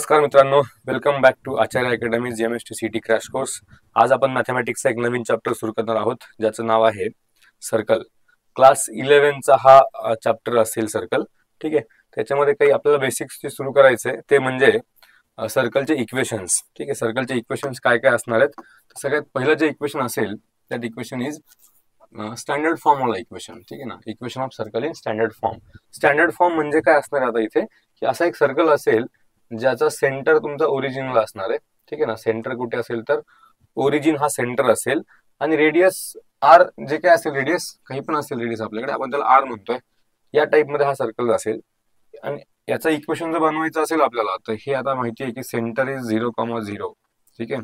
नमस्कार मित्रांनो, welcome back to Acharya academy GMST CET crash course. आज आपण मॅथमॅटिक्सचा एक नवीन चॅप्टर सुरू करणार आहोत, ज्याचं नाव आहे सर्कल। क्लास 11चा हा चॅप्टर असेल सर्कल। ठीक आहे, त्याच्यामध्ये काही आपल्याला बेसिक्स जे सुरू करायचे ते म्हणजे सर्कलचे इक्वेशन्स। ठीक आहे, सर्कलचे इक्वेशन्स काय काय असणार आहेत, तर सगळ्यात पहिलं जे इक्वेशन असेल that equation is standard form वाला इक्वेशन। ठीक आहे ना, equation of circle in standard form. Standard form म्हणजे काय असणार आता इथे, की असा एक सर्कल असेल ज्याचा सेंटर तुमचा ओरिजिनला असणार आहे। ठीक आहे ना, सेंटर कुठे असेल तर ओरिजिन हा सेंटर असेल आणि रेडियस आर जे काय असेल, रेडियस काही पण असेल, रेडियस आपल्याकडे आपण त्याला आर म्हणतोय, या टाइप मध्ये हा सर्कल असेल। आणि याचा इक्वेशन जर बनवायचं असेल आपल्याला तर हे आता माहिती आहे की सेंटर इज 0,0। ठीक आहे,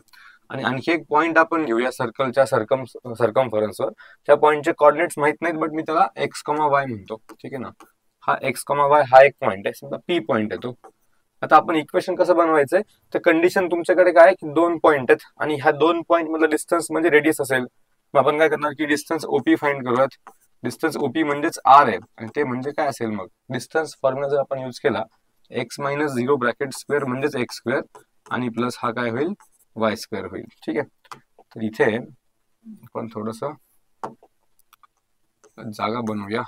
आणि आणखी एक पॉइंट आपण घेऊया सर्कलच्या सर्कमफरन्सवर। त्या पॉइंटचे कॉर्डिनेट्स माहित नाहीत, बट मी त्याला एक्स कॉमा वाय म्हणतो। ठीक आहे ना, हा एक्स कॉमा वाय हा एक पॉइंट आहे, समजा पी पॉइंट आहे तो। आता आपण इक्वेशन कसं बनवायचंय, तर कंडिशन तुमच्याकडे काय की दोन पॉइंट आहेत आणि ह्या दोन पॉइंट मधलं डिस्टन्स म्हणजे रेडियस असेल। मग आपण काय करणार की डिस्टन्स ओपी फाइंड करूयात। डिस्टन्स ओपी म्हणजेच आर आहे आणि ते म्हणजे काय असेल, मग डिस्टन्स फॉर्म्युला जर आपण यूज केला एक्स मायनस 0 ब्रॅकेट स्क्वेअर म्हणजेच एक्स स्क्वेअर आणि प्लस हा काय होईल वाय स्क्वेअर होईल। ठीक आहे, तर इथे आपण थोडस जागा बनवूया।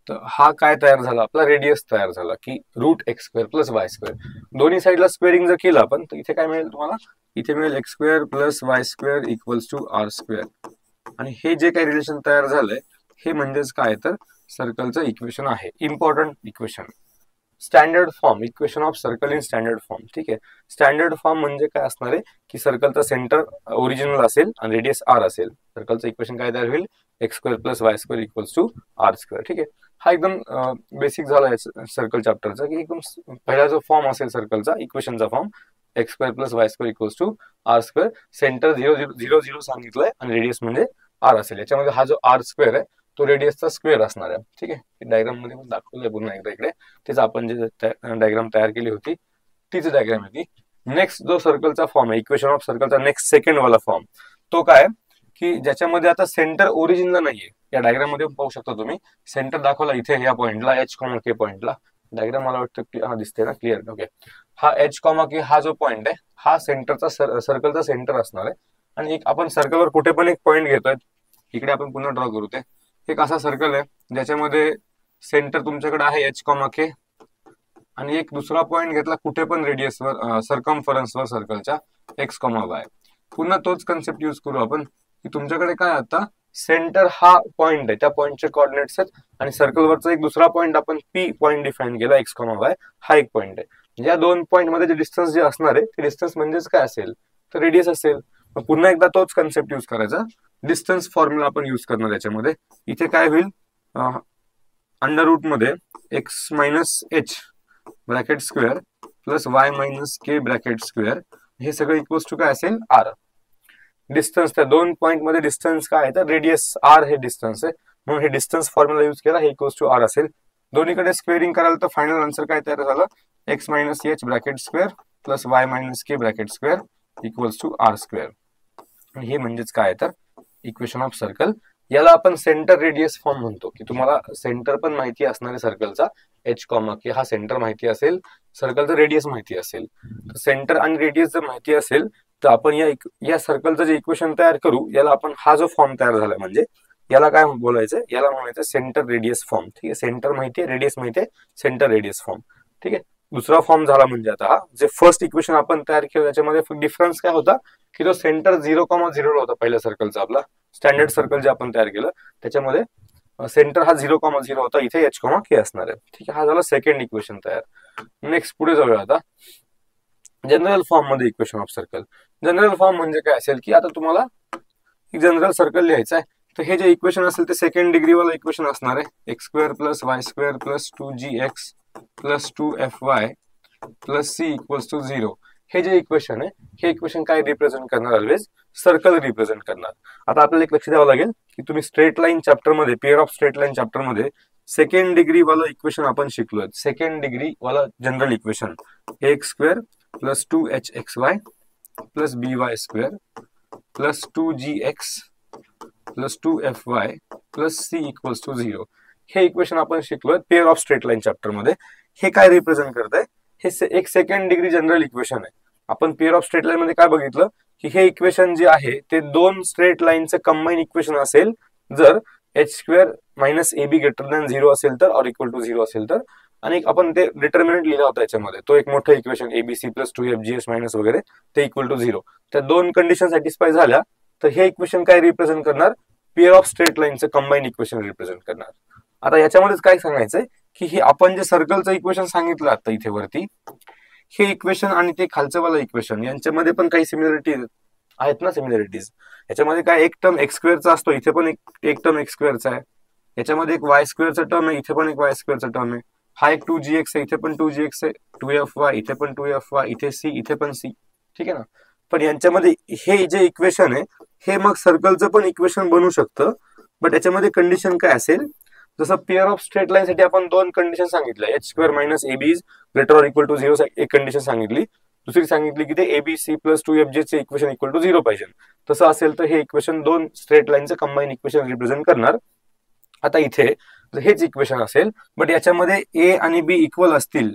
तर हा काय तयार झाला, आपला रेडियस तयार झाला की root x square plus y square. दोन्ही साईडला स्क्वेअरिंग जर केलं आपण तर इथे काय मिळेल तुम्हाला, इथे मिळेल x square plus y square equals to r square. आणि हे जे काही रिलेशन तयार झालंय हे म्हणजेच काय, तर सर्कलचं इक्वेशन आहे, important equation. Standard form, equation of circle in standard form. ठीक आहे, स्टँडर्ड फॉर्म म्हणजे काय असणार आहे की सर्कलचा सेंटर ओरिजिनल असेल आणि रेडियस आर असेल। सर्कलचं इक्वेशन काय तयार होईल, x square plus y square equals to r square. ठीक आहे, हा एकदम बेसिक झाला आहे सर्कल चॅप्टरचा, की एकदम पहिला जो फॉर्म असेल सर्कलचा इक्वेशनचा form x square plus y square equals to r square. Center 0,0,0,0 सांगितलंय आणि रेडियस म्हणजे आर असेल। याच्यामध्ये हा जो आर स्क्वेअर आहे तो रेडियसचा स्क्वेअर असणार आहे। ठीक आहे, डायग्राम मध्ये पण दाखवलंय पुन्हा एकदा इकडे, तेच आपण जे डायग्राम तयार केली होती तीच डायग्राम आहे ती। नेक्स्ट जो सर्कलचा फॉर्म आहे, इक्वेशन ऑफ सर्कलचा नेक्स्ट सेकंड वाला फॉर्म, तो काय की ज्याच्यामध्ये आता सेंटर ओरिजिनला नाहीये। या डायग्राम मध्ये पाहू शकता तुम्ही, सेंटर दाखवला इथे या पॉइंटला एच कॉमा के पॉइंटला। डायग्राम मला वाटतं हा दिसते ना क्लिअर, ओके। हा एच कॉमा के हा जो पॉइंट आहे हा सेंटरचा सर्कलचा सेंटर असणार आहे। आणि एक आपण सर्कलवर कुठे पण एक पॉइंट घेतोय, इकडे आपण पुन्हा ड्रॉ करू, ते एक असा सर्कल आहे ज्याच्यामध्ये सेंटर तुमच्याकडे आहे एच कॉमा के आणि एक दुसरा पॉइंट घेतला कुठे पण रेडियसवर सर्कमफरन्सवर सर्कलच्या एक्स कॉमा वाय। पुन्हा तोच कन्सेप्ट यूज करू आपण की तुमच्याकडे काय आता सेंटर हा पॉइंट आहे, त्या पॉइंटचे कॉर्डिनेट्स आहेत आणि सर्कलवरचा एक दुसरा पॉइंट आपण पी पॉइंट डिफाइन केला एक्स कॉमा वाय, हा एक पॉइंट आहे। या दोन पॉइंट मध्ये जे डिस्टन्स जे असणार आहे ते डिस्टन्स म्हणजेच काय असेल, तर रेडियस असेल। पुन्हा एकदा तोच कन्सेप्ट यूज करायचा, डिस्टन्स फॉर्म्युला आपण यूज करणार याच्यामध्ये। इथे काय होईल, अंडर रूट मध्ये x minus h bracket square plus y minus k bracket square, हे सगळं इक्वल्स टू काय असेल आर। डिस्टन्स त्या दोन पॉइंट मध्ये डिस्टन्स काय आहे, तर रेडियस आर हे डिस्टन्स आहे, म्हणून हे डिस्टन्स फॉर्म्युला यूज केला, हे इक्वल्स टू आर असेल। दोन्हीकडे स्क्वेअरिंग कराल तर फायनल आन्सर काय तयार झालं, x minus h bracket square plus y minus k bracket square equals to r square. हे म्हणजेच काय, तर इक्वेशन ऑफ सर्कल। याला आपण सेंटर रेडियस फॉर्म म्हणतो, की तुम्हाला सेंटर पण माहिती असणार आहे सर्कलचा, एच कॉमा के हा सेंटर माहिती असेल, सर्कलचं रेडियस माहिती असेल। सेंटर आणि रेडियस जर माहिती असेल तर आपण या सर्कलचं जे इक्वेशन तयार करू, याला आपण हा जो फॉर्म तयार झाला म्हणजे याला काय बोलायचं, याला म्हणायचं सेंटर रेडियस फॉर्म। ठीक आहे, सेंटर माहितीये, रेडियस माहितीये, सेंटर रेडियस फॉर्म। ठीक आहे, दुसरा फॉर्म झाला म्हणजे आता हा जे फर्स्ट इक्वेशन आपण तयार केलं त्याच्यामध्ये डिफरन्स काय होता की तो सेंटर 0,0 होता पहिल्या सर्कलचा, आपला स्टँडर्ड सर्कल जे आपण तयार केलं त्याच्यामध्ये सेंटर हा 0,0 होता, इथे एच कॉमा के असणार आहे। ठीक आहे, हा झाला सेकंड इक्वेशन तयार। नेक्स्ट पुढे जाऊया आता जनरल फॉर्म मध्ये equation of circle. General form म्हणजे काय असेल की आता तुम्हाला एक जनरल सर्कल लिहायचं आहे, तर हे जे इक्वेशन असेल ते सेकंड डिग्री वाला इक्वेशन असणार आहे, x square plus y square plus 2gx plus 2fy plus c equals to 0। हे जे इक्वेशन आहे हे इक्वेशन काय रिप्रेझेंट करणार, ऑलवेज सर्कल रिप्रेझेंट करणार। आता आपल्याला एक लक्ष द्यावं लागेल की तुम्ही स्ट्रेट लाईन चॅप्टर मध्ये, pair of straight line chapter मध्ये सेकंड डिग्री वाला इक्वेशन आपण शिकलोय। सेकंड डिग्री वाला general equation x square plus 2hxy plus by square plus 2gx plus 2fy plus c equals to 0, हे इक्वेशन आपण शिकलोय pair of straight line chapter मध्ये। हे काय रिप्रेझेंट करत आहे, एक सेकंड डिग्री जनरल इक्वेशन आहे. आपण पेअर ऑफ स्ट्रेट लाईन मध्ये काय बघितलं की हे इक्वेशन जे आहे ते दोन स्ट्रेट लाईनचं कंबाईन इक्वेशन असेल जर H square minus A be greater than 0 असेल तर ऑर इक्वल टू 0 असेल तर. आणि आपण ते डिटर्मिनंट लिहिला होता याच्यामध्ये, तो एक मोठं equation ABC plus 2FGH minus वगैरे ते इक्वल टू 0. त्या दोन कंडिशन सॅटिस्फाय झाल्या तर हे इक्वेशन काय रिप्रेझेंट करणार, पेअर ऑफ स्ट्रेट लाईनचं कंबाईन इक्वेशन रिप्रेझेंट करणार. आता याच्यामध्येच काय सांगायचंय की हे आपण जे सर्कलचं इक्वेशन सांगितलं आता इथे वरती, हे इक्वेशन आणि ते खालचं वाला इक्वेशन यांच्यामध्ये पण काही सिमिलरिटी आहेत ना, सिमिलरिटीज. याच्यामध्ये काय एक टर्म एक्स स्क्वेअरचा असतो, इथे पण एक टर्म एक्स स्क्वेअरचा आहे. याच्यामध्ये एक वाय स्क्वेअरचा टर्म आहे, इथे पण एक वाय स्क्वेअरचा टर्म आहे. हा एक 2gx आहे, इथे पण 2gx आहे. 2fy इथे पण 2fy, इथे c इथे पण c. ठीक आहे ना. पण यांच्यामध्ये हे जे इक्वेशन आहे हे मग सर्कलचं पण इक्वेशन बनू शकतं. बट याच्यामध्ये कंडिशन काय असेल, जसं पेअर ऑफ स्ट्रेट लाईन साठी आपण दोन कंडिशन सांगितल्या, h square minus ab is greater or equal to 0 एक कंडिशन सांगितली. दुसरी सांगितली की ते एबीसी प्लस 2FG चे इक्वेशन इक्वल टू 0 पाहिजे. तसं असेल तर हे इक्वेशन दोन स्ट्रेट लाईनचं कंबाईन इक्वेशन रिप्रेझेंट करणार. आता इथे हेच इक्वेशन असेल बट याच्यामध्ये ए आणि बी इक्वल असतील,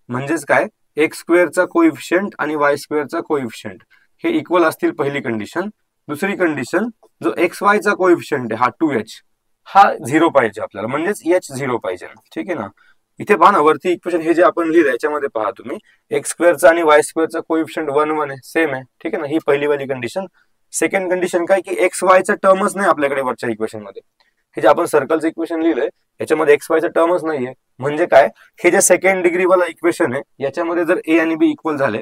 म्हणजेच काय एक्स स्क्वेअरचा कोइफिशियंट आणि वाय स्क्वेअरचा कोइफिशियंट हे इक्वल असतील पहिली कंडिशन. दुसरी कंडिशन, जो एक्स वायचा कोइफिशियंट आहे हा 2h हा 0 पाहिजे आपल्याला, म्हणजेच h 0 पाहिजे. ठीक आहे ना. इथे पहा ना वरती इक्वेशन हे जे आपण लिहिलं याच्यामध्ये पहा तुम्ही, एक्स स्क्वेअरचा आणि वाय स्क्वेअरचा कोइफिशियंट 1 1 आहे, सेम आहे. ठीक आहे ना. ही पहिली वाली कंडिशन. सेकंड कंडिशन काय की एक्स वायचा टर्मच नाही आपल्याकडे वरच्या इक्वेशन मध्ये. हे जे आपण सर्कलचं इक्वेशन लिहिलंय याच्यामध्ये एक्स वायचा टर्मच नाहीये. म्हणजे काय, हे जे सेकंड डिग्री वाला इक्वेशन आहे याच्यामध्ये जर ए आणि बी इक्वल झाले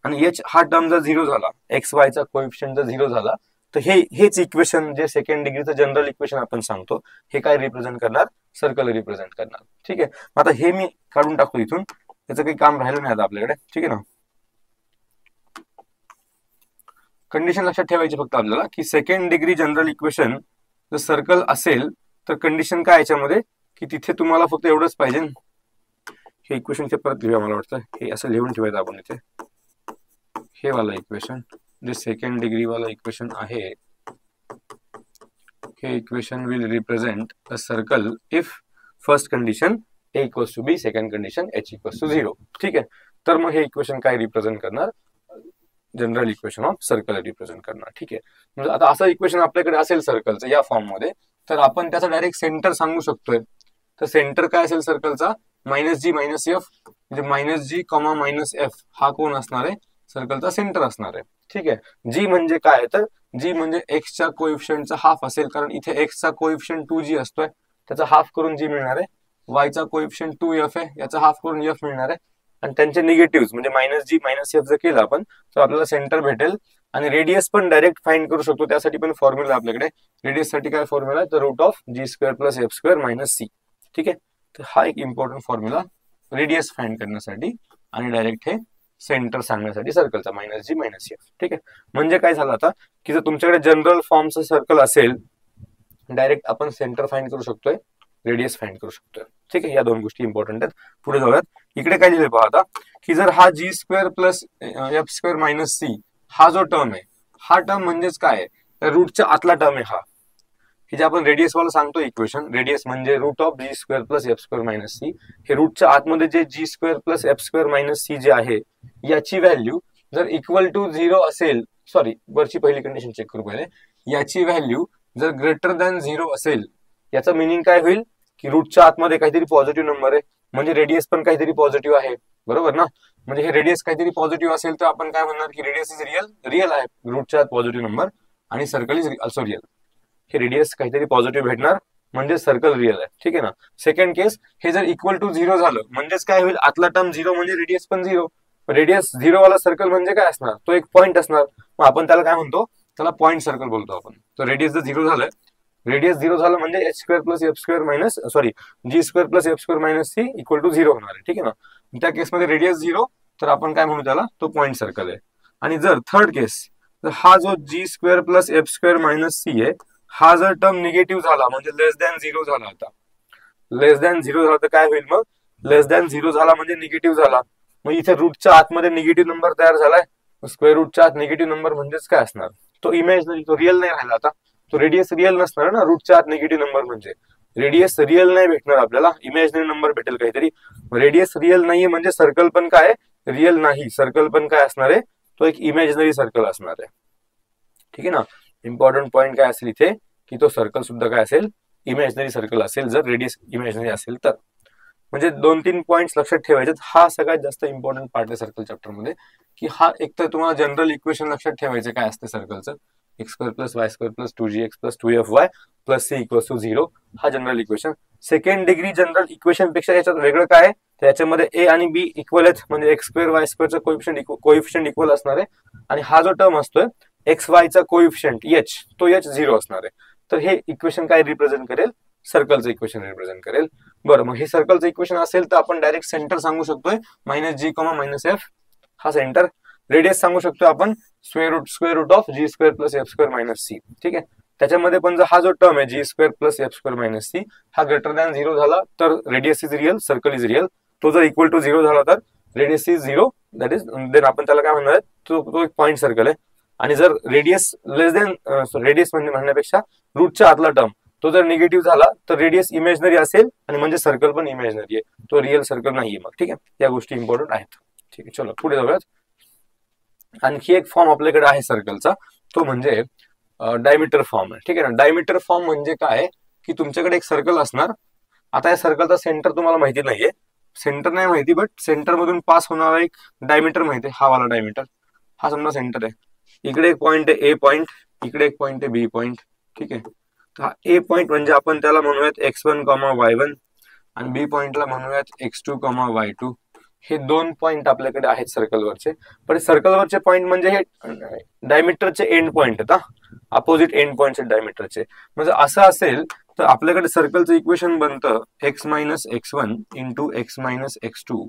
आणि एच हा टर्म जर 0 झाला, एक्स वायचा कोइफिशियंट जर 0 झाला, तर हेच इक्वेशन जे सेकंड डिग्रीचं जनरल इक्वेशन आपण सांगतो हे काय रिप्रेझेंट करणार, सर्कल रिप्रेझेंट करणार. ठीक आहे. आता हे मी काढून टाकतो इथून, त्याचं काही काम राहिलं नाही आता आपल्याकडे. ठीक आहे ना. कंडिशन लक्षात ठेवायची फक्त आपल्याला की सेकंड डिग्री जनरल इक्वेशन जर सर्कल असेल तर कंडिशन काय याच्यामध्ये की तिथे तुम्हाला फक्त एवढंच पाहिजे, हे इक्वेशन इथे परत लिहूया, मला वाटतं हे असं लिहून ठेवायचं आपण इथे. हे वाला इक्वेशन जे सेकंड डिग्री वाला इक्वेशन आहे, हे equation will represent a circle if first condition a equals to b, second condition h equals to 0. ठीक आहे. तर मग हे इक्वेशन काय रिप्रेझेंट करणार, general equation of circle represent करणार. ठीक आहे. म्हणजे आता असं इक्वेशन आपल्याकडे असेल सर्कलचं या फॉर्म मध्ये, तर आपण त्याचा डायरेक्ट सेंटर सांगू शकतोय. तर सेंटर काय असेल सर्कलचा, -g - f, म्हणजे -g, -f हा कोण असणार आहे, सर्कलचा सेंटर असणार आहे. ठीक आहे. जी म्हणजे काय, तर जी म्हणजे एक्सच्या कोइफिशियंटचा हाफ असेल, कारण इथे एक्सचा कोइफिशियंट 2g असतोय, त्याचा हाफ करून जी मिळणार आहे. वायचा कोइफिशियंट 2f आहे, याचा हाफ करून f मिळणार आहे. आणि त्यांचे निगेटिव्ह म्हणजे -g - f जर केलं आपण तर आपल्याला सेंटर भेटेल. आणि रेडियस पण डायरेक्ट फाइंड करू शकतो, त्यासाठी पण फॉर्म्युला आपल्याकडे. रेडियस साठी काय फॉर्म्युला आहे, तर √g² + f²- c. ठीक आहे. तर हा एक इम्पॉर्टंट फॉर्म्युला रेडियस फाइंड करण्यासाठी आणि डायरेक्ट हे सेंटर सांगण्यासाठी सर्कलचा -g - f. ठीक आहे. म्हणजे काय झालं आता की जर तुमच्याकडे जनरल फॉर्मचं सर्कल असेल, डायरेक्ट आपण सेंटर फाइंड करू शकतोय, रेडियस फाइंड करू शकतोय. ठीक आहे. या दोन गोष्टी इम्पॉर्टंट आहेत. पुढे जाऊयात. इकडे काय लिहिलंय पहा आता की जर हा g² + f² - c हा जो टर्म आहे, हा टर्म म्हणजेच काय आहे, तर रूटच्या आतला टर्म आहे हा. हे जे आपण रेडियस वाला सांगतो इक्वेशन, रेडियस म्हणजे √g² + f² - c. हे रूटच्या आतमध्ये जे g² + f² - c जे आहे याची व्हॅल्यू जर इक्वल टू 0 असेल, सॉरी वरची पहिली कंडिशन चेक करू पहिले, याची व्हॅल्यू जर ग्रेटर दॅन 0 असेल, याचं मिनिंग काय होईल की रूटच्या आतमध्ये काहीतरी पॉझिटिव्ह नंबर आहे, म्हणजे रेडियस पण काहीतरी पॉझिटिव्ह आहे. बरोबर ना. म्हणजे हे रेडियस काहीतरी पॉझिटिव्ह असेल तर आपण काय म्हणणार की रेडियस इज रिअल आहे, रूटच्या आत पॉझिटिव्ह नंबर, आणि सर्कल इज ऑल्सो रिअल. हे रेडियस काहीतरी पॉझिटिव्ह भेटणार म्हणजे सर्कल रिअल आहे. ठीक आहे ना. सेकंड केस, हे जर इक्वल टू 0 झालं म्हणजेच काय होईल, आतला टर्म 0 म्हणजे रेडियस पण 0. रेडियस 0 वाला सर्कल म्हणजे काय असणार, तो एक पॉइंट असणार. मग आपण त्याला काय म्हणतो, त्याला पॉइंट सर्कल बोलतो आपण. तर रेडियस जर 0 झालं, रेडियस 0 झालं म्हणजे h² + f² - g² + f² - c equal to 0 होणार आहे. ठीक आहे ना. त्या केसमध्ये रेडियस 0, तर आपण काय म्हणू त्याला, तो पॉइंट सर्कल आहे. आणि जर थर्ड केस, तर हा जो g² + f² - c आहे, हा जर टर्म निगेटिव्ह झाला म्हणजे लेस दॅन 0 झाला, आता लेस दॅन 0 झाला तर काय होईल, मग लेस दॅन 0 झाला म्हणजे निगेटिव्ह झाला. मग इथे रूटच्या आतमध्ये निगेटिव्ह नंबर तयार झालाय. स्क्वेअर रूटच्या आत निगेटिव्ह नंबर म्हणजेच काय असणार, तो इमेजनरी, तो रिअल नाही राहिला. आता तो रेडियस रिअल नसणार ना, रूटच्या आत निगेटिव्ह नंबर म्हणजे रेडियस रिअल नाही भेटणार आपल्याला, इमॅजिनरी नंबर भेटेल काहीतरी. रेडियस रिअल नाहीये म्हणजे सर्कल पण काय रिअल नाही, सर्कल पण काय असणार आहे, तो एक इमॅजिनरी सर्कल असणार आहे. ठीक आहे ना. इम्पॉर्टंट पॉईंट काय असेल इथे की तो सर्कल सुद्धा काय असेल, इमॅजिनरी सर्कल असेल जर रेडियस इमॅजिनरी असेल तर. म्हणजे 2-3 पॉईंट्स लक्षात ठेवायचे. हा सगळ्यात जास्त इम्पॉर्टंट पार्ट आहे सर्कल चॅप्टर मध्ये, की हा एक तर तुम्हाला जनरल इक्वेशन लक्षात ठेवायचं काय असते सर्कलचं, x² + y² + 2gx + 2fy + c = 0. हा general equation. Second degree general equation पेक्षा याच्यात वेगळं काय आहे, त्याच्यामध्ये a आणि b इक्वल आहेत, म्हणजे x² y² चा कोइफिशियंट इक्वल असणार आहे, आणि हा जो टर्म असतोय xy चा कोइफिशियंट h, तो h 0 असणार आहे. तर हे इक्वेशन काय रिप्रेझेंट करेल, सर्कलचं इक्वेशन रिप्रेझेंट करेल. बरं, मग हे सर्कलचं इक्वेशन असेल तर आपण डायरेक्ट सेंटर सांगू शकतोय -g, -f, हा सेंटर. रेडियस सांगू शकतो आपण square root of g² + f² - c. ठीक आहे. त्याच्यामध्ये पण जर हा जो टर्म आहे g² + f² - c हा ग्रेटर दॅन 0 झाला तर radius is real, circle is real. तो जर इक्वल टू 0 झाला तर radius is 0, that is then आपण त्याला काय म्हणणार, तो एक पॉईंट सर्कल आहे. आणि जर रेडियस लेस दॅन रेडियस म्हणण्यापेक्षा रूटच्या आतला टर्म तो जर निगेटिव्ह झाला तर रेडियस इमॅजिनरी असेल, आणि म्हणजे सर्कल पण इमॅजिनरी आहे, तो रिअल सर्कल नाहीये मग. ठीक आहे, या गोष्टी इम्पॉर्टंट आहेत. ठीक आहे, चलो पुढे जाऊयात. आणखी एक फॉर्म आपल्याकडे आहे सर्कलचा, तो म्हणजे डायमीटर फॉर्म आहे. ठीक आहे ना. डायमीटर फॉर्म म्हणजे काय की तुमच्याकडे एक सर्कल असणार. आता या सर्कलचा सेंटर तुम्हाला माहिती नाहीये, सेंटर नाही माहिती, बट सेंटर मधून पास होणारा एक डायमीटर माहिती आहे, हा वाला डायमीटर. हा समजा सेंटर आहे. इकडे एक पॉईंट आहे ए पॉईंट, इकडे एक पॉईंट आहे बी पॉईंट. ठीक आहे. तर हा ए पॉईंट म्हणजे आपण त्याला म्हणूयात x1, y1, आणि बी पॉईंटला म्हणूयात x2, y2. हे 2 पॉईंट आपल्याकडे आहेत सर्कलवरचे. पण सर्कलवरचे पॉईंट म्हणजे हे डायमीटरचे एंड पॉईंट आहेत, अपोजिट एंड पॉईंट आहेत डायमीटरचे. म्हणजे असं असेल तर आपल्याकडे सर्कलचं इक्वेशन बनतं x - x1 × x - x2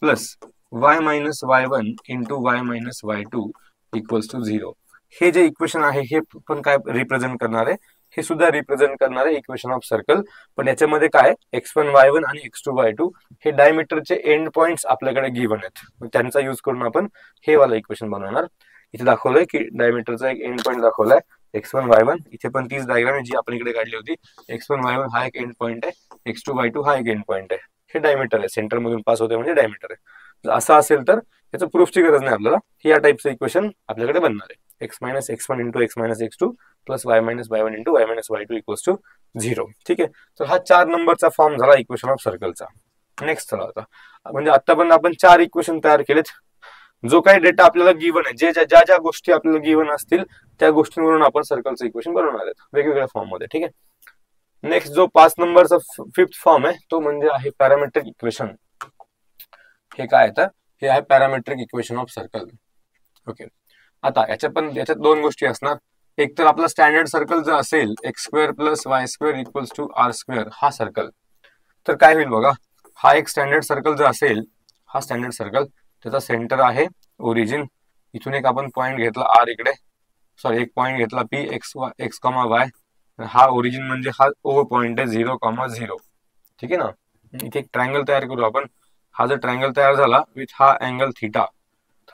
plus y - y1 × y - y2 = 0. हे जे इक्वेशन आहे हे पण काय रिप्रेझेंट करणार आहे, हे सुद्धा रिप्रेझेंट करणार आहे इक्वेशन ऑफ सर्कल. पण याच्यामध्ये काय x1 y1 आणि x2 y2 हे डायमीटरचे एंड पॉइंट्स आपल्याकडे गिव्हन आहेत, त्यांचा यूज करून आपण हे वाला इक्वेशन बनवणार. इथे दाखवलंय की डायमीटरचा एक एंड पॉइंट दाखवलाय x1 y1. इथे पण तीच डायग्राम आहे जी आपण इकडे काढली होती. x1 y1 हा एक एंड पॉइंट आहे, x2 y2 हा एक एंड पॉइंट आहे. हे डायमीटर आहे, सेंटर मधून पास होते म्हणजे डायमीटर आहे. असं असेल तर याचं प्रूफची गरज नाही आपल्याला, या टाइपचं इक्वेशन आपल्याकडे बनणार आहे. x - x1 × x - x2 plus y - y1 × y - y2 = 0. ठीक आहे. तर हा 4 नंबरचा फॉर्म झाला इक्वेशन ऑफ सर्कलचा. नेक्स्ट चला आता, म्हणजे आतापर्यंत आपण 4 इक्वेशन तयार केलेत. जो काही डेटा आपल्याला गिव्हन आहे, ज्या ज्या गोष्टी आपल्याला गिव्हन असतील त्या गोष्टींवरून आपण सर्कलचं इक्वेशन बनवणार आहेत वेगवेगळ्या फॉर्म मध्ये. ठीक आहे. नेक्स्ट जो 5 नंबरचा 5th फॉर्म आहे तो म्हणजे आहे पॅरामेट्रिक इक्वेशन. हे काय आहे तर हे आहे parametric equation of circle. Okay. आता याच्यात 2 गोष्टी असणार. एक तर आपला स्टँडर्ड सर्कल जर असेल x² + y² = r², हा सर्कल, तर काय होईल बघा. हा एक स्टँडर्ड सर्कल जर असेल, हा स्टँडर्ड सर्कल, त्याचा सेंटर आहे ओरिजिन. इथून एक आपण पॉईंट घेतला r इकडे, सॉरी एक पॉईंट घेतला p x, y. हा ओरिजिन म्हणजे हा ओ पॉईंट आहे 0, 0. ठीक आहे ना. इथे एक ट्रायंगल तयार करू आपण. हा जर ट्रायंगल तयार झाला विथ हा अँगल थीटा,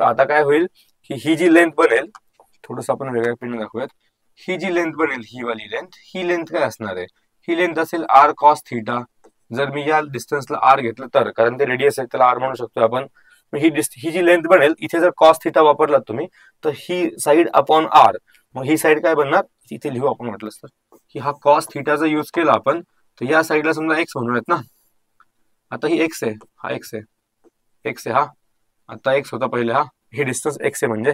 तर आता काय होईल की ही जी लेंथ बनेल, थोडस आपण वेगळ्या पेन दाखवूयात. ही जी लेंथ बनेल, ही वाली लेंथ, ही लेंथ काय असणार आहे, ही लेंथ असेल r cos थीटा. जर मी या डिस्टन्सला r घेतलं तर, कारण ते रेडियस आहे त्याला r म्हणू शकतो आपण. ही जी लेंथ बनेल, इथे जर cos थीटा वापरलात तुम्ही तर ही साइड अपॉन r, मग ही साइड काय बनणार, इथे लिहू आपण म्हटलंच तर की हा cos थीटाचा यूज केला आपण, तर या साइडला समजा x म्हणूयात ना. आता ही x आहे, हा x आहे, x आहे हा, आता x होता पहिले, हा हे डिस्टन्स x आहे म्हणजे,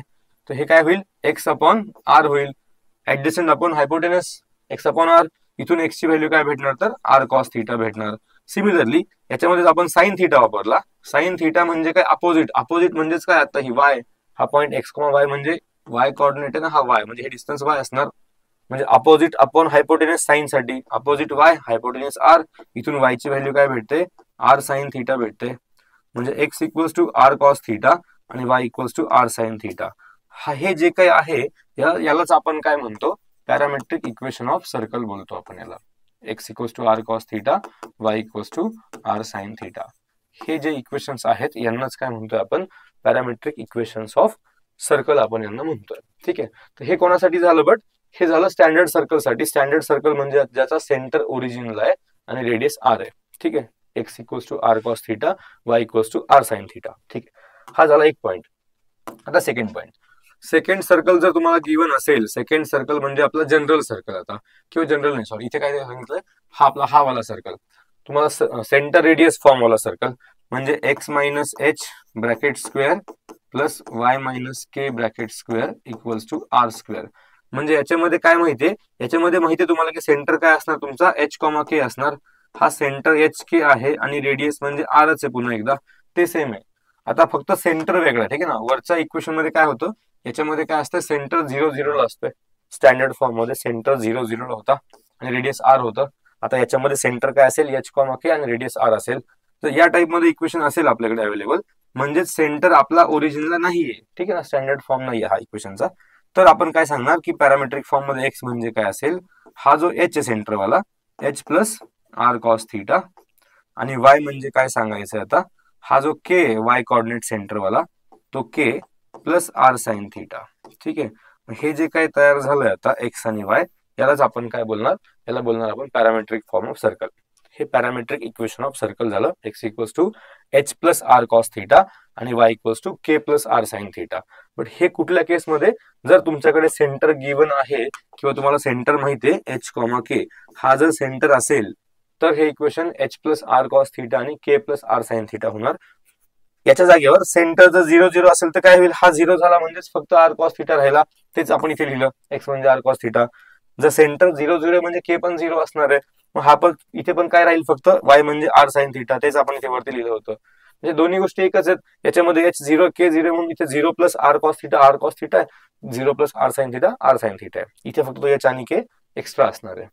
तर हे काय होईल x अपॉन r होईल. Adjacent upon hypotenuse x upon r. इथून x ची व्हॅल्यू काय भेटणार तर r cos थीटा भेटणार. सिमिलरली याच्यामध्ये आपण साइन थीटा वापरला. साइन थीटा म्हणजे काय, अपोजिट. अपोजिट म्हणजेच काय, आता ही y, हा पॉईंट x, y म्हणजे y कोऑर्डिनेट आहे ना, हा y म्हणजे हे डिस्टन्स y असणार. म्हणजे अपोजिट अपॉन हायपोटेनस साइन साठी अपोजिट y, हायपोटेनस r. इथून y ची व्हॅल्यू काय भेटते, r sin थीटा भेटते. म्हणजे x = r cos थीटा आणि y = r sin थीटा. हे जे काही आहे यालाच आपण काय म्हणतो, पॅरामेट्रिक इक्वेशन ऑफ सर्कल बोलतो आपण याला. x = r cos theta, y = r sin theta. हे जे इक्वेशन्स आहेत यांनाच काय म्हणतोय आपण, पॅरामेट्रिक इक्वेशन्स ऑफ सर्कल आपण यांना म्हणतोय. ठीक आहे. तर हे कोणासाठी झालं, बट हे झालं स्टँडर्ड सर्कलसाठी. स्टँडर्ड सर्कल म्हणजे ज्याचा सेंटर ओरिजिनला आहे आणि रेडियस आर आहे. ठीक आहे, x equals to r cos theta, y equals to r sine theta. ठीक आहे, हा झाला एक पॉईंट. आता सेकंड पॉईंट, सेकंड सर्कल जर तुम्हाला गिवन असेल, सेकंड सर्कल म्हणजे आपला जनरल सर्कल, आता किंवा जनरल नाही सॉरी, इथे काय सांगितलंय, हा आपला हा वाला सर्कल, तुम्हाला सेंटर रेडियस फॉर्म वाला सर्कल म्हणजे x minus h bracket square plus y minus k bracket square equals to r square. म्हणजे याच्यामध्ये काय माहितीये, याच्यामध्ये माहितीये तुम्हाला की सेंटर काय असणार तुमचा, एच कॉमा के असणार. हा सेंटर एच के आहे आणि रेडियस म्हणजे आरच आहे, पुन्हा एकदा ते सेम आहे. आता फक्त सेंटर वेगळा, ठीक आहे ना. वरच्या इक्वेशन मध्ये काय होतं, याच्यामध्ये काय असतं, सेंटर 0 ला असतोय. स्टँडर्ड फॉर्म मध्ये सेंटर 0 ला होता आणि रेडियस आर होतं. आता याच्यामध्ये सेंटर काय असेल, एच कॉमा के आणि रेडियस आर असेल. तर या टाइप मध्ये इक्वेशन असेल आपल्याकडे अवेलेबल, म्हणजे सेंटर आपला ओरिजिनला नाहीये, ठीक आहे ना, स्टँडर्ड फॉर्म नाहीये हा इक्वेशनचा. तर आपण काय सांगणार की पॅरामेट्रिक फॉर्म मध्ये एक्स म्हणजे काय असेल, हा जो एच आहे सेंटरवाला, h plus r cos theta, आणि वाय म्हणजे काय सांगायचं आता, हा जो के वाय कॉर्डिनेट सेंटरवाला, तो के प्लस आर साइन थिटा. ठीक आहे, हे जे काय तयार झालंय आता एक्स आणि वाय, यालाच आपण काय बोलणार, याला बोलणार आपण पॅरामेट्रिक फॉर्म ऑफ सर्कल. हे पॅरामेट्रिक इक्वेशन ऑफ सर्कल झालं. X equals to h plus r cos theta आणि y equals to k plus r sine theta. But हे कुठल्या केसमध्ये, जर तुमच्याकडे सेंटर गिवन आहे किंवा तुम्हाला सेंटर माहितीये एच कॉमा के, हा जर सेंटर असेल तर हे equation h plus r cos theta आणि k plus r sine theta होणार. याच्या जागेवर सेंटर जर 0 असेल तर काय होईल, हा 0 झाला म्हणजेच फक्त आर कॉस थिटा राहिला, तेच आपण इथे लिहिलं, एक्स म्हणजे आर कॉस थिटा. जर सेंटर 0 म्हणजे के पण 0 असणार आहे, मग हा पण इथे पण काय राहील, फक्त वाय म्हणजे आर साइन थिटा, तेच आपण इथे वरती लिहिलं होतं. म्हणजे दोन्ही गोष्टी एकच आहेत. याच्यामध्ये एच 0 के 0 म्हणून इथे 0 प्लस आर कॉस थिटा आहे, 0 प्लस आर साइन थिटा आहे. इथे फक्त एच आणि के एक्स्ट्रा असणार आहे.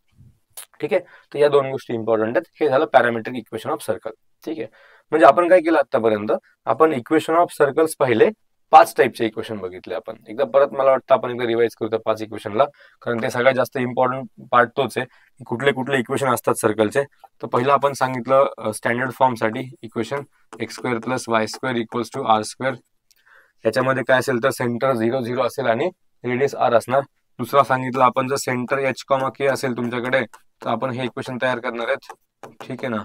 ठीक आहे, तर या दोन गोष्टी इम्पॉर्टंट आहेत. हे झालं पॅरामेट्रिक इक्वेशन ऑफ सर्कल. ठीक आहे, म्हणजे आपण काय केलं आतापर्यंत, आपण इक्वेशन ऑफ सर्कल्स पाहिले, 5 टाईपचे इक्वेशन बघितले आपण. एकदा परत मला वाटतं आपण एकदा रिवाइज करू त्या 5 इक्वेशनला, कारण ते सगळ्यात जास्त इम्पॉर्टंट पार्ट तोच आहे की कुठले कुठले इक्वेशन असतात सर्कलचे. तर पहिलं आपण सांगितलं स्टँडर्ड फॉर्म साठी equation x square plus y square equals to r square. याच्यामध्ये काय असेल तर सेंटर 0 असेल आणि रेडियस आर असणार. दुसरा सांगितलं आपण, जर सेंटर एच कॉमा के असेल तुमच्याकडे तर आपण हे इक्वेशन तयार करणार आहेत. ठीक आहे ना.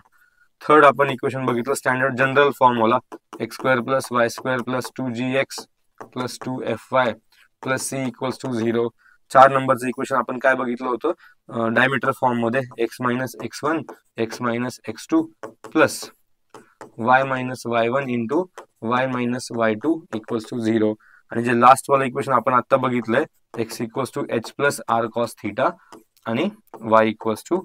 थर्ड आपण इक्वेशन बघितलं स्टँडर्ड जनरल फॉर्म वाला, x square plus y square plus 2gx plus 2fy plus c equals to 0. 4 नंबरचं इक्वेशन आपण काय बघितलं होतं, डायमीटर फॉर्म मध्ये, x minus x1 x minus x2 plus y minus y1 into y minus y2 equals to 0. आणि जे last वाला equation आपण आता बघितलंय, x equals to h plus r cos theta आणि y equals to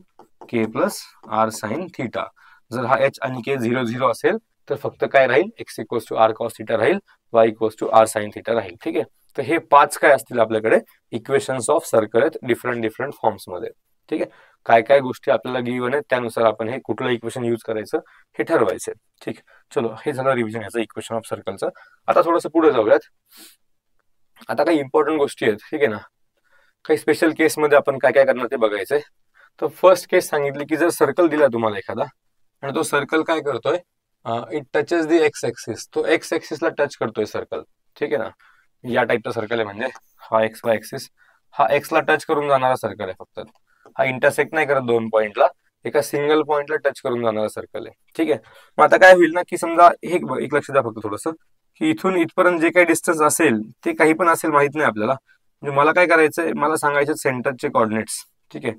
k plus r sine theta. जर हा H आणि के 0 असेल तर फक्त काय राहील, x equals to r cos theta राहील, y equals to r sine theta राहील. ठीक आहे, तर हे 5 काय असतील आपल्याकडे इक्वेशन्स ऑफ सर्कल आहेत डिफरंट फॉर्म्स मध्ये. ठीक आहे, काय काय गोष्टी आपल्याला गिवन आहेत त्यानुसार आपण हे कुठलं इक्वेशन यूज करायचं हे ठरवायचं. ठीक, चलो हे झालं रिव्हिजन याचं इक्वेशन ऑफ सर्कलचं. आता थोडंसं पुढे जाऊयात. आता काही इम्पॉर्टंट गोष्टी आहेत, ठीक आहे ना. काही स्पेशल केसमध्ये आपण काय काय करणार ते बघायचंय. तर फर्स्ट केस सांगितली की जर सर्कल दिला तुम्हाला एखादा आणि तो सर्कल काय करतोय, it touches the x axis, तो एक्स ऍक्सिसला टच करतोय सर्कल. ठीक आहे ना, या टाईपचा सर्कल आहे, म्हणजे हा एक्स वाय ऍक्सिस, हा एक्सला टच करून जाणारा सर्कल आहे. फक्त हा इंटरसेक्ट नाही करत दोन पॉइंटला, एका सिंगल पॉइंटला टच करून जाणारा सर्कल आहे. ठीक आहे, मग आता काय होईल ना की समजा हे एक लक्ष द्या फक्त थोडंसं, की इथून इथपर्यंत जे काही डिस्टन्स असेल ते काही पण असेल, माहित नाही आपल्याला. म्हणजे मला काय करायचंय, मला सांगायचे सेंटरचे कॉर्डिनेट्स. ठीक आहे,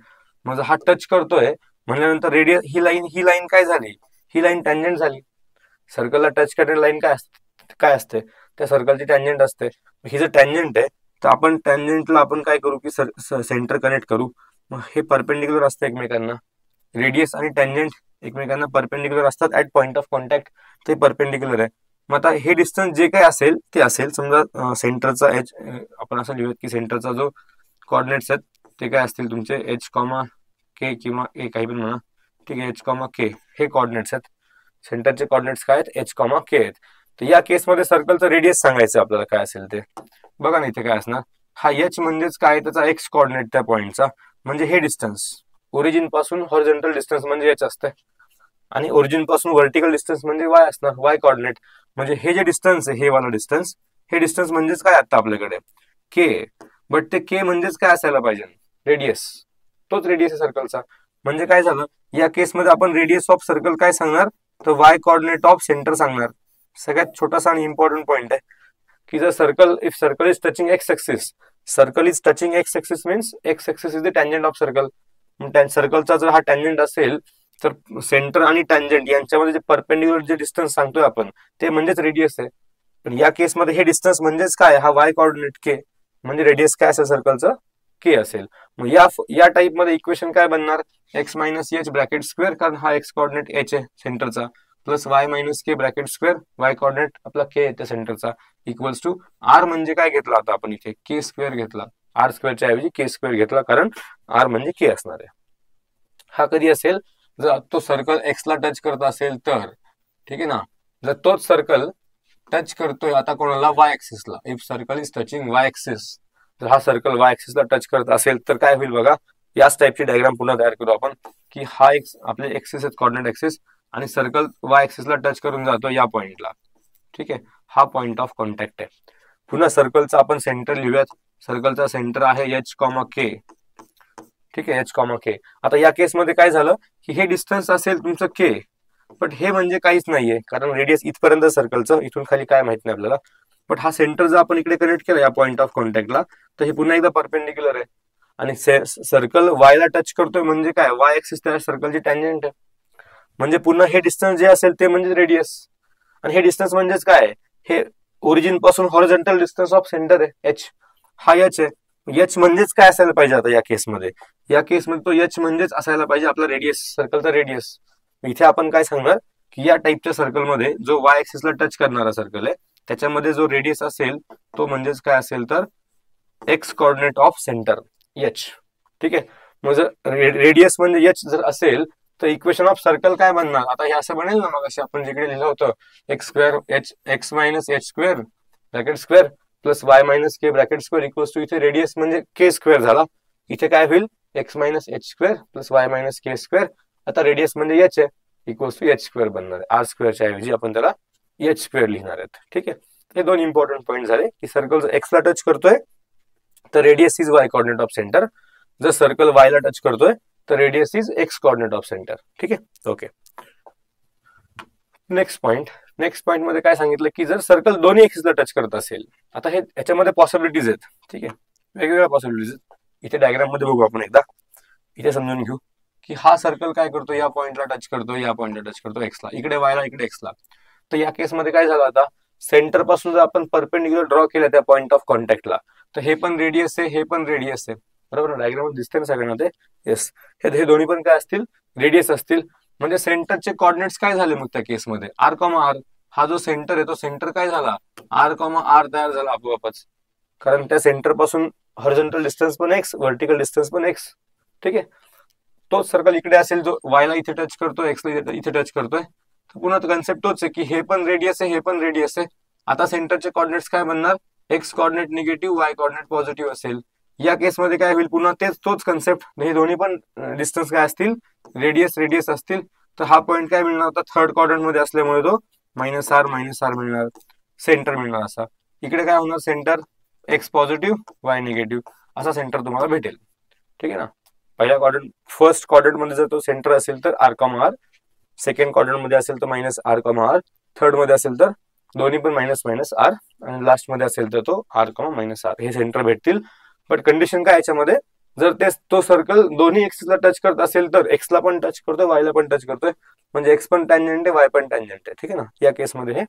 म्हणजे हा टच करतोय म्हणल्यानंतर रेडियस, ही लाईन काय झाली, ही लाईन टँजंट झाली. सर्कलला टच करणारी लाईन काय असते, त्या सर्कलची टँजंट असते. ही जर टँजंट आहे तर आपण टँजंटला आपण काय करू की सेंटर कनेक्ट करू. मग हे परपेंडिक्युलर असतं एकमेकांना, रेडियस आणि टँजंट एकमेकांना परपेंडिक्युलर असतात ऍट पॉइंट ऑफ कॉन्टॅक्ट, ते परपेंडिक्युलर आहे. मग आता हे डिस्टन्स जे काही असेल ते असेल, समजा सेंटरचा एच, आपण असं लिहूयात की सेंटरचा जो कॉर्डिनेट्स आहेत ते काय असतील तुमचे एच कॉमा के किंवा ए काही पण म्हणा. ठीक आहे, एच कॉमा के हे कॉर्डिनेट्स आहेत. सेंटरचे कॉर्डिनेट्स काय आहेत, एच कॉमा के आहेत. तर या केसमध्ये सर्कलचं रेडियस सांगायचं आपल्याला काय असेल ते. बघा ना इथे काय असणार, हा एच म्हणजेच काय, त्याचा एक्स कॉर्डिनेट त्या पॉइंटचा, म्हणजे हे डिस्टन्स ओरिजिन पासून हॉरिझॉन्टल डिस्टन्स म्हणजे एच असते, आणि ओरिजिन पासून व्हर्टिकल डिस्टन्स म्हणजे वाय असणार, वाय कॉर्डिनेट. म्हणजे हे जे डिस्टन्स आहे, हे वाला डिस्टन्स, हे डिस्टन्स म्हणजेच काय आता आपल्याकडे के. बट ते के म्हणजेच काय असायला पाहिजे, रेडियस, तोच रेडियस आहे सर्कलचा. म्हणजे काय झालं या केसमध्ये आपण रेडियस ऑफ सर्कल काय सांगणार, तर वाय कोऑर्डिनेट ऑफ सेंटर सांगणार. सगळ्यात छोटासा आणि इम्पॉर्टंट पॉइंट आहे की जर circle, if circle is touching x axis, circle is touching x axis means x axis is the tangent of circle. सर्कलचा जर हा टँजंट असेल तर सेंटर आणि टँजंट यांच्यामध्ये जे परपेंडिक्युलर जे डिस्टन्स सांगतोय आपण ते म्हणजेच रेडियस आहे. पण या केसमध्ये हे डिस्टन्स म्हणजेच काय, हा वाय कोऑर्डिनेट के, म्हणजे रेडियस काय असेल सर्कलचं, के असेल. मग या टाइप मध्ये इक्वेशन काय बनणार, x minus h bracket square, कारण हा एक्स कोऑर्डिनेट एच आहे सेंटरचा, plus y minus k bracket square, Y coordinate आपला के येते सेंटरचा, इक्वल्स टू आर म्हणजे काय घेतला आता आपण इथे के स्क्वेअर घेतला, आर स्क्वेअरच्या ऐवजी के स्क्वेअर घेतला, कारण आर म्हणजे के असणार आहे. हा कधी असेल, जर तो सर्कल एक्सला टच करत असेल तर, ठीक आहे ना. जर तोच सर्कल टच करतोय आता कोणाला, वाय ऍक्सिसला, if circle is touching y axis, जर हा सर्कल वाय ऍक्सिसला टच करत असेल तर काय होईल बघा, याच टाइपची डायग्राम पुन्हा तयार करू आपण, की हा एक आपले एक्सिस आहेत कोऑर्डिनेट एक्सिस, आणि सर्कल वाय ऍक्सिसला टच करून जातो या पॉइंटला, ठीक आहे. हा पॉइंट ऑफ कॉन्टॅक्ट आहे. पुन्हा सर्कलचा आपण सेंटर लिहूयात, सर्कलचा सेंटर आहे एच कॉमा के, ठीक आहे, एच कॉमा के. आता या केसमध्ये काय झालं की हे डिस्टन्स असेल तुमचं के, बट हे म्हणजे काहीच नाहीये कारण रेडियस इथपर्यंत सर्कलचं, इथून खाली काय माहित नाही आपल्याला. बट हा सेंटर जर आपण इकडे कनेक्ट केला या पॉइंट ऑफ कॉन्टॅक्टला, तर हे पुन्हा एकदा परपेंडिक्युलर आहे, आणि सर्कल वाय ला टच करतोय म्हणजे काय, वाय ऍक्सिस त्या सर्कलची टँजंट आहे, म्हणजे पुन्हा हे डिस्टन्स जे असेल ते म्हणजे रेडियस. आणि हे डिस्टन्स म्हणजेच काय, हे ओरिजिन पासून हॉरिझॉन्टल डिस्टन्स ऑफ सेंटर आहे एच, हा एच आहे. एच म्हणजेच काय असायला पाहिजे आता या केसमध्ये, या केसमध्ये तो एच म्हणजेच असायला पाहिजे आपला रेडियस, सर्कलचा रेडियस. इथे आपण काय सांगणार की या टाइपच्या सर्कलमध्ये जो वाय ऍक्सिसला टच करणारा सर्कल आहे त्याच्यामध्ये जो रेडियस असेल तो म्हणजेच काय असेल तर x coordinate of centre H, ठीक आहे. मग जर रेडियस म्हणजे एच जर असेल तर इक्वेशन ऑफ सर्कल काय बनणार, आता हे असं बनेल ना, मग असे आपण जिकडे लिहिलं होतं x square h, x minus h square bracket square plus y minus k bracket square equals to, इथे रेडियस म्हणजे के स्क्वेअर झाला, इथे काय होईल x minus h square plus y minus k square, आता रेडियस म्हणजे एच आहे, equals to h square बनणार आहे, आर स्क्वेअरच्या ऐवजी आपण त्याला एच स्क्वेअर लिहिणार आहेत, ठीक आहे. हे दोन इम्पॉर्टंट पॉईंट झाले की सर्कल जर एक्सला टच करतोय तर radius is why coordinate of centre, जर सर्कल वाय ला टच करतोय तर radius is x coordinate of centre, ठीक आहे. ओके, नेक्स्ट पॉइंट मध्ये काय सांगितलं की जर सर्कल दोन्ही एक्सिसला टच करत असेल, आता हे याच्यामध्ये पॉसिबिलिटीज आहेत, ठीक आहे, वेगवेगळ्या पॉसिबिलिटीज आहेत. इथे डायग्राम मध्ये बघू आपण एकदा, इथे समजून घेऊ की हा सर्कल काय करतो, या पॉइंटला टच करतो, या पॉइंटला टच करतो एक्सला, इकडे वायला इकडे एक्सला. तर या केसमध्ये काय झालं, आता सेंटर पासून जर आपण परपेंडिक्युलर ड्रॉ केलं त्या पॉइंट ऑफ कॉन्टॅक्टला, तर हे पण रेडियस आहे, हे पण रेडियस आहे, बरोबर. डायग्राम मध्ये दिसते ना सगळ्यांना ते, येस, हे दोन्ही पण काय असतील, रेडियस असतील. म्हणजे सेंटरचे कॉर्डिनेट्स काय झाले मग त्या केसमध्ये, आर कॉमा आर, हा जो सेंटर आहे तो सेंटर काय झाला, आर कॉमा आर तयार झाला आपोआपच, कारण त्या सेंटर पासून हॉरिझॉन्टल डिस्टन्स पण एक्स, व्हर्टिकल डिस्टन्स पण एक्स, ठीक आहे. तोच सर्कल इकडे असेल जो वायला इथे टच करतोय, एक्सला इथे टच करतोय, तर पुन्हा कन्सेप्ट तोच आहे की हे पण रेडियस आहे, हे पण रेडियस आहे. आता सेंटरचे कॉर्डिनेट्स काय बनणार, x coordinate negative, y coordinate positive असेल. या केसमध्ये काय होईल, पुन्हा तोच कन्सेप्ट, हे दोन्ही पण डिस्टन्स काय असतील, रेडियस असतील. तर हा पॉईंट काय मिळणार होता, थर्ड क्वाड्रंट मध्ये असल्यामुळे तो मायनस आर मिळणार, सेंटर मिळणार असा. इकडे काय होणार, centre x positive, Y negative असा सेंटर तुम्हाला भेटेल, ठीक आहे ना. पहिल्या क्वाड्रंट, फर्स्ट क्वाड्रंट मध्ये जर तो सेंटर असेल तर r comma r, second quadrant मध्ये असेल तर minus r comma r, third मध्ये असेल तर दोन्ही पण मायनस आर, आणि लास्ट मध्ये असेल तर तो आर कॉमा मायनस आर, हे सेंटर भेटतील. बट कंडिशन काय याच्यामध्ये, जर तो सर्कल दोन्ही एक्सला टच करत असेल तर एक्सला पण टच करतोय, वायला पण टच करतोय, म्हणजे एक्स पण टँजंट आहे, वाय पण टँजंट आहे, ठीक आहे ना. या केसमध्ये हे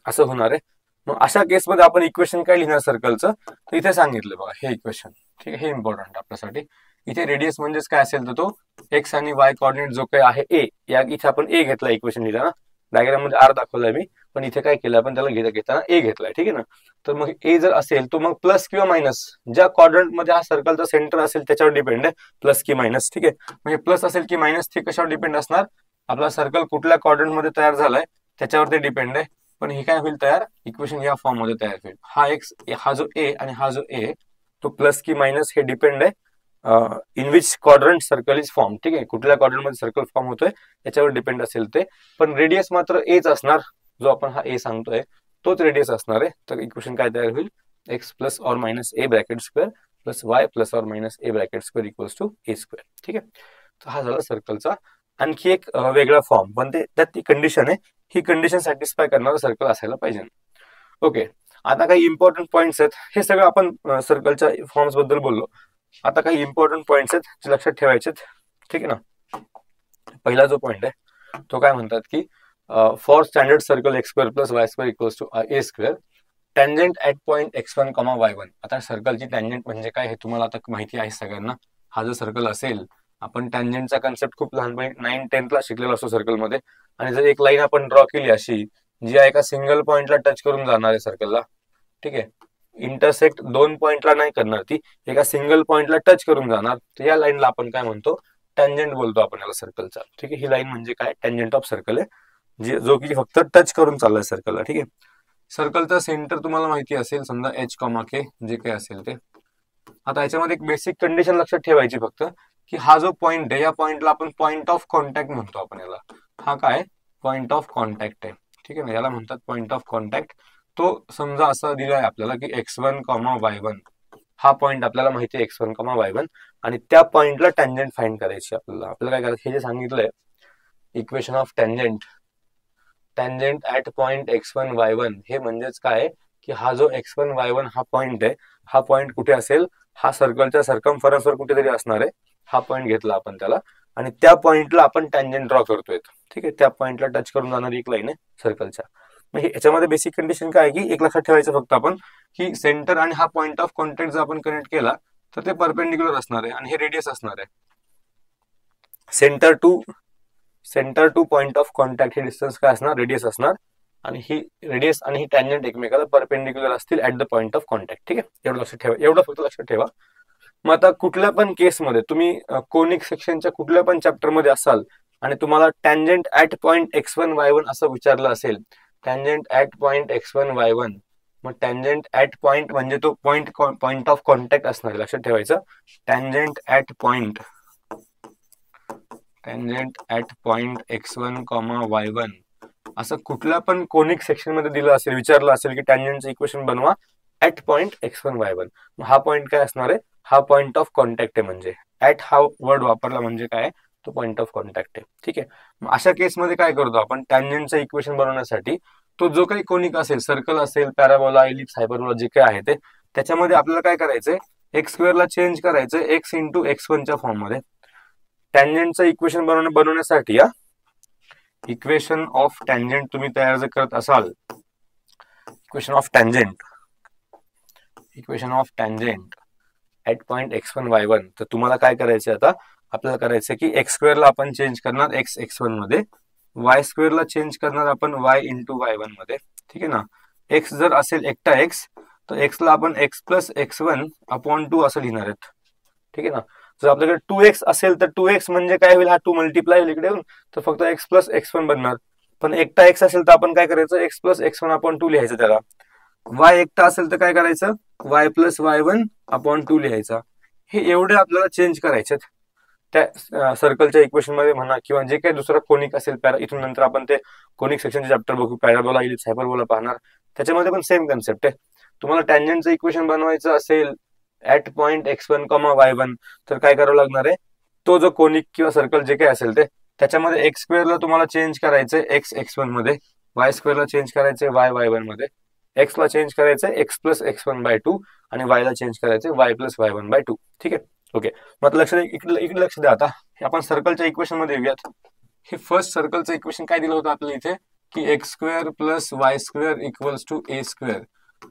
असं होणार आहे. मग अशा केसमध्ये आपण इक्वेशन काय लिहिणार सर्कलचं, तर इथे सांगितलं बघा हे इक्वेशन, ठीक आहे, हे इम्पॉर्टंट आपल्यासाठी. इथे रेडियस म्हणजेच काय असेल तर तो एक्स आणि वाय कॉर्डिनेट जो काही आहे ए, या इथे आपण ए घेतला इक्वेशन लिहिताना, डायग्राम मध्ये आर दाखवलाय मी, पण इथे काय केलं आपण, त्याला घेताना ए घेतलाय, ठीक आहे ना. तर मग ए जर असेल तर मग प्लस किंवा मायनस, ज्या क्वाड्रंट मध्ये हा सर्कलचा सेंटर असेल त्याच्यावर डिपेंड आहे, प्लस की मायनस, ठीक आहे. म्हणजे प्लस असेल की मायनस ते कशावर डिपेंड असणार, आपला सर्कल कुठल्या क्वाड्रंट मध्ये तयार झालाय त्याच्यावर ते डिपेंड आहे. पण हे काय होईल तयार, इक्वेशन या फॉर्म मध्ये तयार होईल. हा एक्स, हा जो ए आणि हा जो ए, तो प्लस की मायनस हे डिपेंड आहे in which quadrant circle is form, ठीक आहे, कुठल्या क्वाड्रंट मध्ये सर्कल फॉर्म होतोय याच्यावर डिपेंड असेल ते. पण रेडियस मात्र एच असणार, जो आपण हा ए सांगतोय तोच रेडियस असणार आहे. तर इक्वेशन काय तयार होईल, x plus or minus a bracket square plus y plus or minus a bracket square equals to a square. ठीक आहे. तर हा झाला सर्कलचा आणखी एक वेगळा फॉर्म, पण ते त्यात ती कंडिशन आहे, ही कंडिशन सॅटिस्फाय करणारा सर्कल असायला पाहिजे. ओके. आता काही इम्पॉर्टंट पॉइंट्स आहेत, हे सगळं आपण सर्कलच्या फॉर्म्स बद्दल बोललो. आता काही इम्पॉर्टंट पॉइंट्स आहेत जे लक्षात ठेवायचे. ठीक आहे ना. पहिला जो पॉइंट आहे तो काय म्हणतात की for standard circle x square plus y square equals to a square tangent at point x1, y1. आता सर्कलची टँजेंट म्हणजे काय हे तुम्हाला आता माहिती आहे सगळ्यांना. हा जो सर्कल असेल, आपण टँजेंटचा कन्सेप्ट खूप लहानपणी 9-10th ला शिकलेला असतो सर्कलमध्ये. आणि जर एक लाईन आपण ड्रॉ केली अशी जी एका सिंगल पॉइंटला टच करून जाणार आहे सर्कलला, ठीक आहे, इंटरसेक्ट 2 पॉइंटला नाही करणार, ती एका सिंगल पॉइंटला टच करून जाणार, तर या लाईनला आपण काय म्हणतो, टँजेंट बोलतो आपण याला सर्कलचा. ठीक आहे. ही लाईन म्हणजे काय, टँजेंट ऑफ सर्कल आहे, जो की फक्त टच करून चाललाय सर्कलला. ठीक आहे. सर्कलचा सेंटर तुम्हाला माहिती असेल, समजा एच कॉमा के जे काही असेल ते. आता याच्यामध्ये एक बेसिक कंडिशन लक्षात ठेवायची फक्त, की हा जो पॉइंट आहे या पॉइंटला आपण पॉइंट ऑफ कॉन्टॅक्ट म्हणतो आपण याला. हा काय पॉइंट ऑफ कॉन्टॅक्ट आहे. ठीक आहे ना, याला म्हणतात पॉइंट ऑफ कॉन्टॅक्ट. तो समजा असा दिलाय आपल्याला की x1, y1. हा पॉइंट आपल्याला माहिती आहे x1, y1, आणि त्या पॉइंटला टँजेंट फाइंड करायची आपल्याला काय करायचं, हे जे सांगितलंय equation of tangent at point x1, y1, हे म्हणजेच काय की हा जो x1, y1 हा पॉइंट आहे, हा पॉइंट कुठे असेल, हा सर्कलच्या सर्कमफरन्सवर कुठेतरी असणार आहे. हा पॉइंट घेतला आपण त्याला, आणि त्या पॉइंटला आपण टँजेंट ड्रॉ करतोय. ठीक आहे. त्या पॉइंटला टच करून जाणारी एक लाईन आहे सर्कलच्या. मग याच्यामध्ये बेसिक कंडिशन काय आहे की एक लक्षात ठेवायचं फक्त आपण, की सेंटर आणि हा पॉइंट ऑफ कॉन्टॅक्ट जर आपण कनेक्ट केला तर ते परपेंडिक्युलर असणार आहे आणि हे रेडियस असणार आहे. Centre two point of contact हे डिस्टन्स काय असणार, रेडियस असणार, आणि ही रेडियस आणि ही टँजेंट एकमेकाला परपेंडिक्युलर असतील at the point of contact. ठीक आहे. एवढं लक्षात ठेवा, एवढं फक्त लक्षात ठेवा. मग आता कुठल्या पण केसमध्ये तुम्ही कोनिक सेक्शनच्या कुठल्या पण चॅप्टरमध्ये असाल आणि तुम्हाला tangent at point x1, y1 असं विचारलं असेल, tangent at point x1, y1, मग टँजेंट ऍट पॉइंट म्हणजे तो पॉइंट ऑफ कॉन्टॅक्ट असणार, लक्षात ठेवायचं. Tangent at point x1, y1 असं कुठल्या पण कोनिक सेक्शन मध्ये दिलं असेल, विचारलं असेल की टँजेंटचं इक्वेशन बनवा ऍट पॉइंट x1, y1, हा पॉइंट काय असणार आहे, हा पॉइंट ऑफ कॉन्टॅक्ट आहे. म्हणजे ऍट हा वर्ड वापरला म्हणजे काय, तो पॉइंट ऑफ कॉन्टॅक्ट आहे. ठीक आहे. मग अशा केसमध्ये काय करतो आपण, टँजेंटचं इक्वेशन बनवण्यासाठी तो जो काही कोनिक असेल, सर्कल असेल, पॅराबोला, इलिप्स, हायपरबोला, जे काही आहे ते, त्याच्यामध्ये आपल्याला काय करायचंय, एक्स स्क्वेअरला चेंज करायचं x इंटू x1 च्या फॉर्म मध्ये. टँजेंटचं इक्वेशन बनवण्यासाठी या इक्वेशन ऑफ टँजेंट तुम्ही तयार जर करत असाल, equation of tangent at point x1, y1, तर तुम्हाला काय करायचं, आता आपल्याला करायचं की एक्स स्क्वेअरला आपण चेंज करणार x x1 मध्ये, वाय स्क्वेअरला चेंज करणार आपण y इंटू y1 मध्ये. ठीक आहे ना. एक्स जर असेल एकटा x, तर x ला आपण x प्लस x1 अपॉन 2 असं लिहिणार आहेत. ठीक आहे ना. जर आपल्याकडे 2x असेल तर 2x म्हणजे काय होईल, हा 2 मल्टिप्लाय होईल इकडे येऊन, तर फक्त x प्लस x1 बनणार. पण एकटा x असेल तर आपण काय करायचं, x प्लस x1 अपॉन 2 लिहायचं त्याला. y एकटा असेल तर काय करायचं, y प्लस y1 अपॉन 2 लिहायचा. हे एवढे आपल्याला चेंज करायचे त्या सर्कलच्या इक्वेशन मध्ये म्हणा, किंवा जे काही दुसरा कोनिक असेल, इथून नंतर आपण ते कोनिक सेक्शनचे चॅप्टर बघू, पॅराबोला, इलिप्स, हायपरबोला पाहणार, त्याच्यामध्ये पण सेम कन्सेप्ट आहे. तुम्हाला टँजेंटचं इक्वेशन बनवायचं असेल ऍट पॉइंट x1, y1, तर काय करावं लागणार आहे, तो जो कोनिक किंवा सर्कल जे काही असेल ते, त्याच्यामध्ये एक्स स्क्वेअरला तुम्हाला चेंज करायचंय x x1 मध्ये, वाय स्क्वेअरला चेंज करायचंय y y1 मध्ये, एक्स ला चेंज करायचंय x प्लस x1 बाय 2, आणि y ला चेंज करायचंय y प्लस y1 बाय 2. ठीक आहे. ओके. मग इकडे लक्ष द्या. आता आपण सर्कलच्या इक्वेशन मध्ये येऊयात. हे फर्स्ट सर्कलचं इक्वेशन काय दिलं होतं आपल्याला इथे, की x square plus y square equals to a square.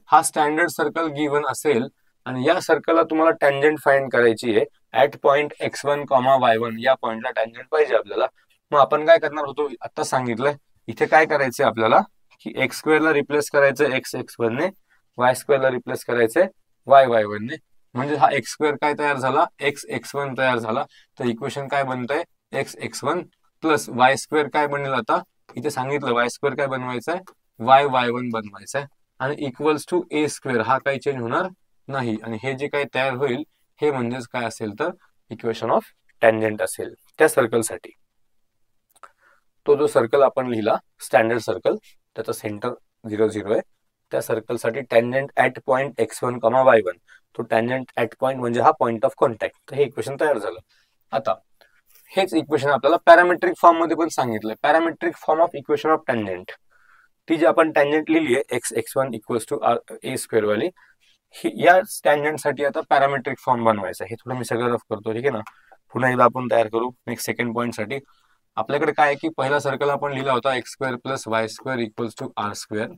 हा स्टँडर्ड सर्कल गिवन असेल आणि या सर्कलला तुम्हाला टँजेंट फाइंड करायची आहे ऍट पॉइंट x1, y1, या पॉइंटला टँजेंट पाहिजे आपल्याला. मग आपण काय करणार होतो, आता सांगितलंय इथे काय करायचंय आपल्याला, की एक्स स्क्वेअरला रिप्लेस करायचं x x1 ने, वाय स्क्वेअरला रिप्लेस करायचंय y y1 ने. म्हणजे हा एक्स स्क्वेअर काय तयार झाला, x x1 तयार झाला. तर इक्वेशन काय बनतंय, x x1 plus y square काय बनेल, आता इथे सांगितलं वाय स्क्वेअर काय बनवायचं आहे, y y1 बनवायचं आहे, आणि इक्वल्स टू ए स्क्वेअर, हा काही चेंज होणार नाही. आणि हे जे काही तयार होईल हे म्हणजेच काय असेल, तर इक्वेशन ऑफ टँजेंट असेल त्या सर्कलसाठी. तो जो सर्कल आपण लिहिला स्टँडर्ड सर्कल, त्याचा सेंटर 0 0 आहे, त्या सर्कलसाठी tangent at point x1, y1, तो टँजंट ऍट पॉइंट म्हणजे हा पॉइंट ऑफ कॉन्टॅक्ट. तर हे इक्वेशन तयार झालं. आता हेच इक्वेशन आपल्याला पॅरामेट्रिक फॉर्म मध्ये पण सांगितलंय. Parametric form of equation of tangent, ती जी आपण टँजंट लिहिली आहे x1 equals to a square वाली, या टँजंट साठी आता पॅरामेट्रिक फॉर्म बनवायचा. हे थोडं मी सगळं रफ करतो, ठीक आहे ना. पुन्हा एकदा आपण तयार करू. नेक्स्ट सेकंड पॉईंट साठी आपल्याकडे काय आहे की पहिला सर्कल आपण लिहिला होता x square plus y square equals to r square.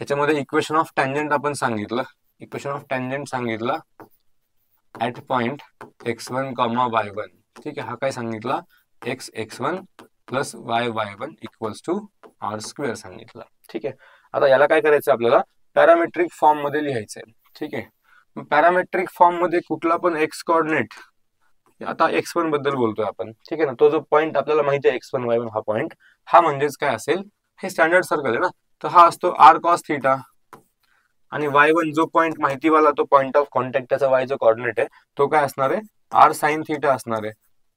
त्याच्यामध्ये इक्वेशन ऑफ टँजंट आपण सांगितलं. इक्वेशन ऑफ टँजंट सांगितलं ऍट पॉइंट x1, y1. ठीक आहे. हा काय सांगितला, x1 plus y1 equals to r square सांगितलं. ठीक आहे. आता याला काय करायचं, आपल्याला पॅरामेट्रिक फॉर्म मध्ये लिहायचंय. ठीक आहे. पॅरामेट्रिक फॉर्म मध्ये कुठला पण एक्स कोऑर्डिनेट, आता x1 बद्दल बोलतोय आपण, ठीक आहे ना. तो जो पॉइंट आपल्याला माहिती आहे x1, y1 हा पॉइंट, हा म्हणजेच काय असेल, हे स्टँडर्ड सर्कल आहे ना. तर हा असतो आर कॉस थिटा. आणि y1 जो पॉइंट माहितीवाला, तो पॉइंट ऑफ कॉन्टॅक्ट, त्याचा y जो कोऑर्डिनेट आहे तो काय असणार आहे, आर साइन थिटा असणार आहे.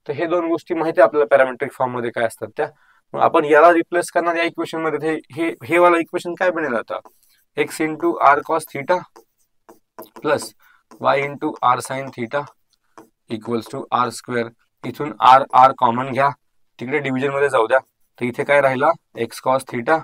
तर हे दोन गोष्टी माहिती आहे आपल्याला पॅरामेट्रिक फॉर्म मध्ये काय असतात त्या. मग आपण याला रिप्लेस करणार या इक्वेशन मध्ये. हे वाला इक्वेशन काय बनेल आता, x into r cos theta plus y into r sine theta equals to r square. इथून आर आर कॉमन घ्या, तिकडे डिव्हिजन मध्ये जाऊ द्या. तर इथे काय राहिला, x cos theta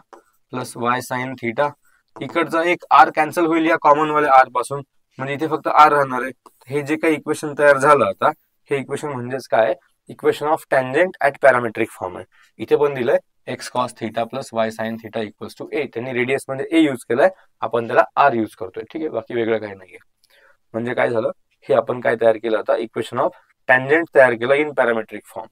plus y sine theta. इकडचा एक आर कॅन्सल होईल या कॉमन वाल्या आर पासून, म्हणजे इथे फक्त आर राहणार आहे. हे जे काही इक्वेशन तयार झालं आता, हे इक्वेशन म्हणजेच काय, equation of tangent at parametric form आहे. इथे पण दिलंय x cos theta plus y sine theta equals to a. त्यांनी रेडियस मध्ये ए यूज केलाय, आपण त्याला आर यूज करतोय. ठीक आहे. बाकी वेगळं काही नाहीये. म्हणजे काय झालं, हे आपण काय तयार केलं आता, इक्वेशन ऑफ टँजंट तयार केलं in parametric form.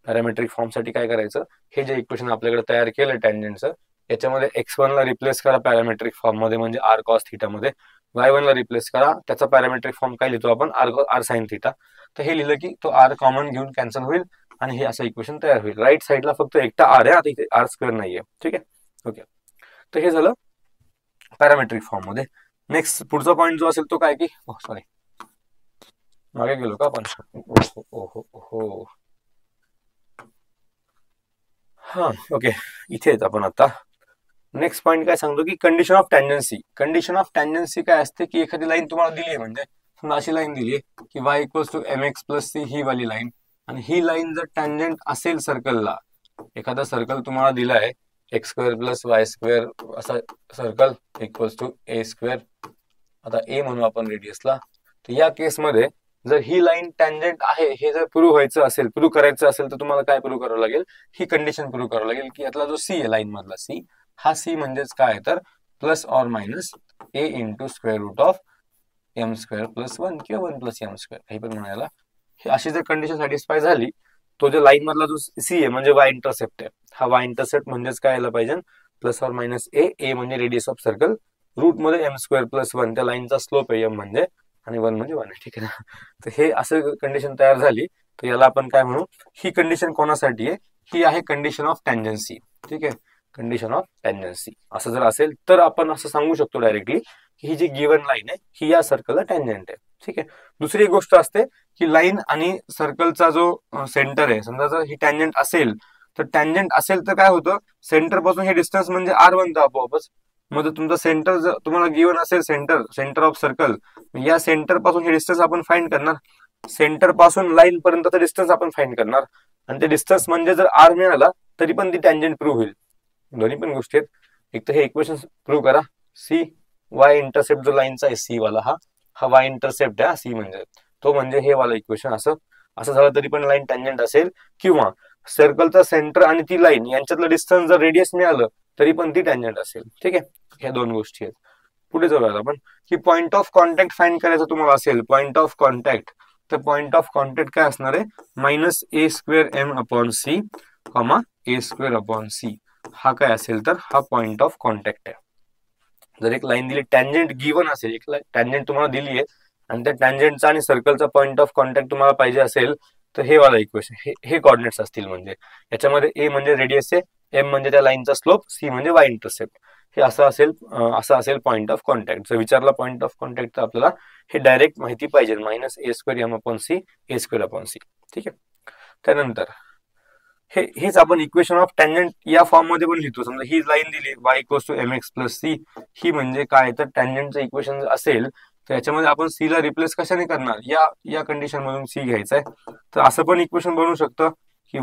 Parametric form साठी काय करायचं, हे जे इक्वेशन आपल्याकडे तयार केलं टँजंटचं, याच्यामध्ये x1 ला रिप्लेस करा पॅरामेट्रिक फॉर्म मध्ये, म्हणजे आर कॉस थिटा मध्ये. y1 ला रिप्लेस करा, त्याचा पॅरामेट्रिक फॉर्म काय लिहितो आपण, आर साइन थिटा. तर हे लिहिलं की तो आर कॉमन घेऊन कॅन्सल होईल आणि हे असं इक्वेशन तयार होईल. राईट साईडला फक्त एकटा आर आहे, आता इथे आर स्क्वेअर नाहीये. ठीक आहे. ओके. तर हे झालं पॅरामेट्रिक फॉर्म मध्ये. नेक्स्ट पुढचा पॉईंट जो असेल तो काय की, सॉरी मागे गेलो का आपण, हो हा ओके, इथेच आपण आता नेक्स्ट पॉईंट काय सांगतो की कंडिशन ऑफ टँजन्सी. कंडिशन ऑफ टँजन्सी काय असते की एखादी लाईन तुम्हाला दिली आहे, म्हणजे समजा अशी लाईन दिली आहे की y equals to mx plus c, ही वाली लाईन. आणि ही लाईन जर टँजंट असेल सर्कलला, एखादा सर्कल तुम्हाला दिला आहे x square plus y square असा circle equals to a square. आता ए म्हणू आपण रेडियसला. तर या केसमध्ये जर ही लाईन टँजंट आहे हे जर प्रूव्ह व्हायचं असेल, प्रूव्ह करायचं असेल, तर तुम्हाला काय प्रूव्ह करावं लागेल, ही कंडिशन प्रूव्ह करावं लागेल की यातला जो सी आहे लाईन मधला सी, हा सी म्हणजेच काय, तर plus or minus a into square root of m square plus 1 किंवा 1 प्लस एम स्क्वेअर, काही पण म्हणायला. हे अशी जर कंडिशन सॅटिस्फाय झाली, तो जो लाईन मधला जो सी आहे म्हणजे वाय इंटरसेप्ट आहे, हा वाय इंटरसेप्ट म्हणजेच काय यायला पाहिजे, प्लस ऑर मायनस ए म्हणजे रेडियस ऑफ सर्कल, रूट मध्ये एम स्क्वेअर प्लस 1, त्या लाईनचा स्लोप आहे एम म्हणजे, आणि 1 म्हणजे 1 आहे. ठीक आहे ना. तर हे असं कंडिशन तयार झाली, तर याला आपण काय म्हणू, ही कंडिशन कोणासाठी आहे, ही आहे कंडिशन ऑफ टँजन्सी. ठीक आहे. कंडिशन ऑफ टँजन्सी असं जर असेल तर आपण असं सांगू शकतो डायरेक्टली की ही जी गिवन लाईन आहे ही या सर्कलला टँजंट आहे. ठीक आहे. दुसरी एक गोष्ट असते की लाईन आणि सर्कलचा जो सेंटर आहे, समजा जर ही टँजंट असेल, तर टँजंट असेल तर काय होतं, सेंटर पासून हे डिस्टन्स म्हणजे आर बनतं आपोआपच. मग तुमचा सेंटर जर तुम्हाला गिवन असेल, सेंटर ऑफ सर्कल, या सेंटर पासून हे डिस्टन्स आपण फाइंड करणार, सेंटर पासून लाईन पर्यंतचा डिस्टन्स आपण फाइंड करणार, आणि ते डिस्टन्स म्हणजे जर आर मिळाला तरी पण ती टँजंट प्रूव्ह होईल. दोन्ही पण गोष्टी आहेत. एक तर हे इक्वेशन प्रूव्ह करा, सी वाय इंटरसेप्ट जो लाईनचा आहे सी वाला, हा वाय इंटरसेप्ट आहे, सी म्हणजे तो, म्हणजे हे वाला इक्वेशन असं झालं तरी पण लाईन टँजंट असेल, किंवा सर्कलचा सेंटर आणि ती लाईन यांच्यातलं डिस्टन्स जर रेडियस मिळालं तरी पण ती टँजंट असेल. ठीक आहे. ह्या दोन गोष्टी आहेत. पुढे जाऊया आपण की पॉइंट ऑफ कॉन्टॅक्ट फाइंड करायचं तुम्हाला असेल, पॉइंट ऑफ कॉन्टॅक्ट, तर पॉइंट ऑफ कॉन्टॅक्ट काय असणार आहे, minus a square m upon c comma a square upon c. हा काय असेल तर हा पॉइंट ऑफ कॉन्टॅक्ट आहे. जर एक लाईन दिली टँजंट गिवन असेल, एक टँजंट तुम्हाला दिली आहे आणि त्या टँजंटचा आणि सर्कलचा पॉइंट ऑफ कॉन्टॅक्ट तुम्हाला पाहिजे असेल, तर हे वाला इक्वेशन, हे कॉर्डिनेट्स असतील, म्हणजे याच्यामध्ये ए म्हणजे रेडियस आहे, एम म्हणजे त्या लाईनचा स्लोप, सी म्हणजे वाय इंटरसेप्ट. हे असं असेल पॉइंट ऑफ कॉन्टॅक्ट. जर विचारला पॉइंट ऑफ कॉन्टॅक्ट तर आपल्याला हे डायरेक्ट माहिती पाहिजे, minus a square m upon c a square upon c. ठीक आहे. त्यानंतर हेच आपण इक्वेशन ऑफ टँजंट या फॉर्म मध्ये पण लिहितो. समजा ही लाईन दिली y equals to mx plus c, ही म्हणजे काय तर टँजंटचं इक्वेशन असेल तर याच्यामध्ये आपण सी ला रिप्लेस कशाने करणार, या कंडिशन मधून सी घ्यायचा आहे. तर असं पण इक्वेशन बनवू शकतं की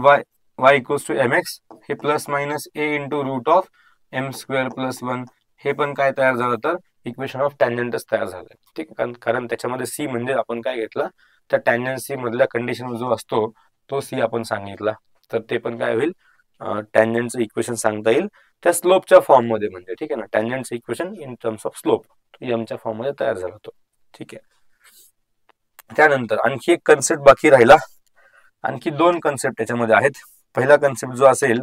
y इक्वल्स टू mx हे plus minus a into root of m square plus 1, हे पण काय तयार झालं तर इक्वेशन ऑफ टँजंटच तयार झालं. ठीक आहे, कारण त्याच्यामध्ये सी म्हणजे आपण काय घेतलं, त्या टँजंट सी मधल्या कंडिशन जो असतो तो सी आपण सांगितला. तर ते पण काय होईल, टँजंटचं इक्वेशन सांगता येईल त्या स्लोपच्या फॉर्म मध्ये, म्हणजे ठीक आहे ना, टँजंटचं equation in terms of slope एमच्या फॉर्म मध्ये तयार झाला तो. ठीक आहे, त्यानंतर आणखी एक कन्सेप्ट बाकी राहिला. आणखी दोन कन्सेप्ट त्याच्यामध्ये आहेत. पहिला कन्सेप्ट जो असेल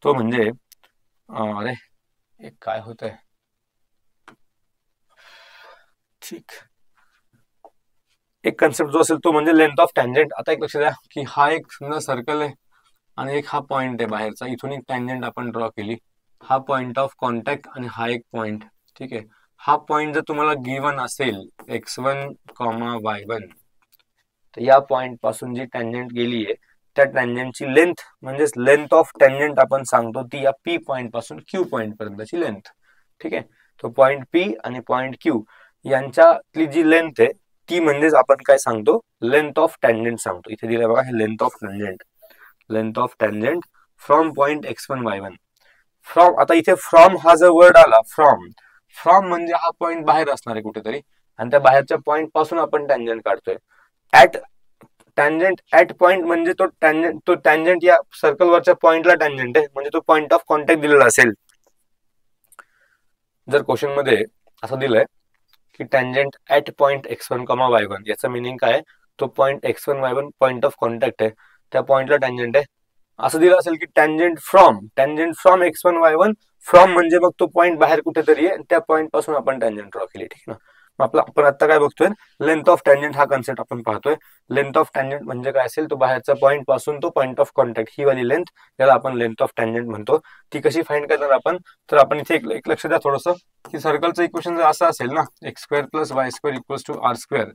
तो म्हणजे अरे एक काय होत आहे, ठीक, एक कन्सेप्ट जो असेल तो म्हणजे लेंथ ऑफ टँजंट. आता एक लक्ष द्या की हा एक समजा सर्कल आहे आणि एक हा पॉइंट आहे बाहेरचा, इथून एक टँजंट आपण ड्रॉ केली, हा पॉइंट ऑफ कॉन्टॅक्ट आणि हा एक पॉइंट. ठीक आहे, हा पॉइंट जर तुम्हाला गिवन असेल x1, y1, तर या पॉइंट पासून जी टँजंट गेली आहे त्या टँजंटची लेंथ म्हणजेच लेंथ ऑफ टँजंट आपण सांगतो ती या P पॉइंट पासून Q पॉइंट पर्यंतची लेंथ. ठीक आहे, तो पॉइंट P आणि पॉइंट Q यांच्यातली जी लेंथ आहे ती म्हणजेच आपण काय सांगतो, लेंथ ऑफ टँजंट सांगतो. इथे दिलं बघा हे length of tangent, length of tangent from point x1, y1. From, आता इथे फ्रॉम हा जर वर्ड आला, फ्रॉम म्हणजे हा पॉइंट बाहेर असणार आहे कुठेतरी आणि त्या बाहेरच्या पॉइंट पासून आपण टँजंट काढतोय. ऍट पॉइंट म्हणजे तो टँजंट या सर्कलवरच्या पॉइंटला टँजंट आहे, म्हणजे तो पॉइंट ऑफ कॉन्टॅक्ट दिलेला असेल. जर क्वेश्चन मध्ये असं दिलंय की tangent at point x1, y1, याचं मिनिंग काय, तो point x1, y1 point of contact आहे, त्या पॉइंटला टँजंट आहे. असं दिलं असेल की tangent from x1, y1, from म्हणजे मग तो पॉइंट बाहेर कुठेतरी आहे, त्या पॉइंट पासून आपण टँजंट ड्रॉ केली. ठीक ना, मग आपण आता काय बघतोय, लेंथ ऑफ टँजंट हा कन्सेप्ट आपण पाहतोय. लेंथ ऑफ टँजंट म्हणजे काय असेल, तो बाहेरचा पॉइंट पासून तो पॉइंट ऑफ कॉन्टॅक्ट ही वाली लेंथ, याला आपण लेंथ ऑफ टँजंट म्हणतो. ती कशी फाइंड करणार आपण, तर आपण इथे एक लक्ष द्या थोडंसं की सर्कलचं इक्वेशन जर असं असेल ना, x² plus y² equals to r²,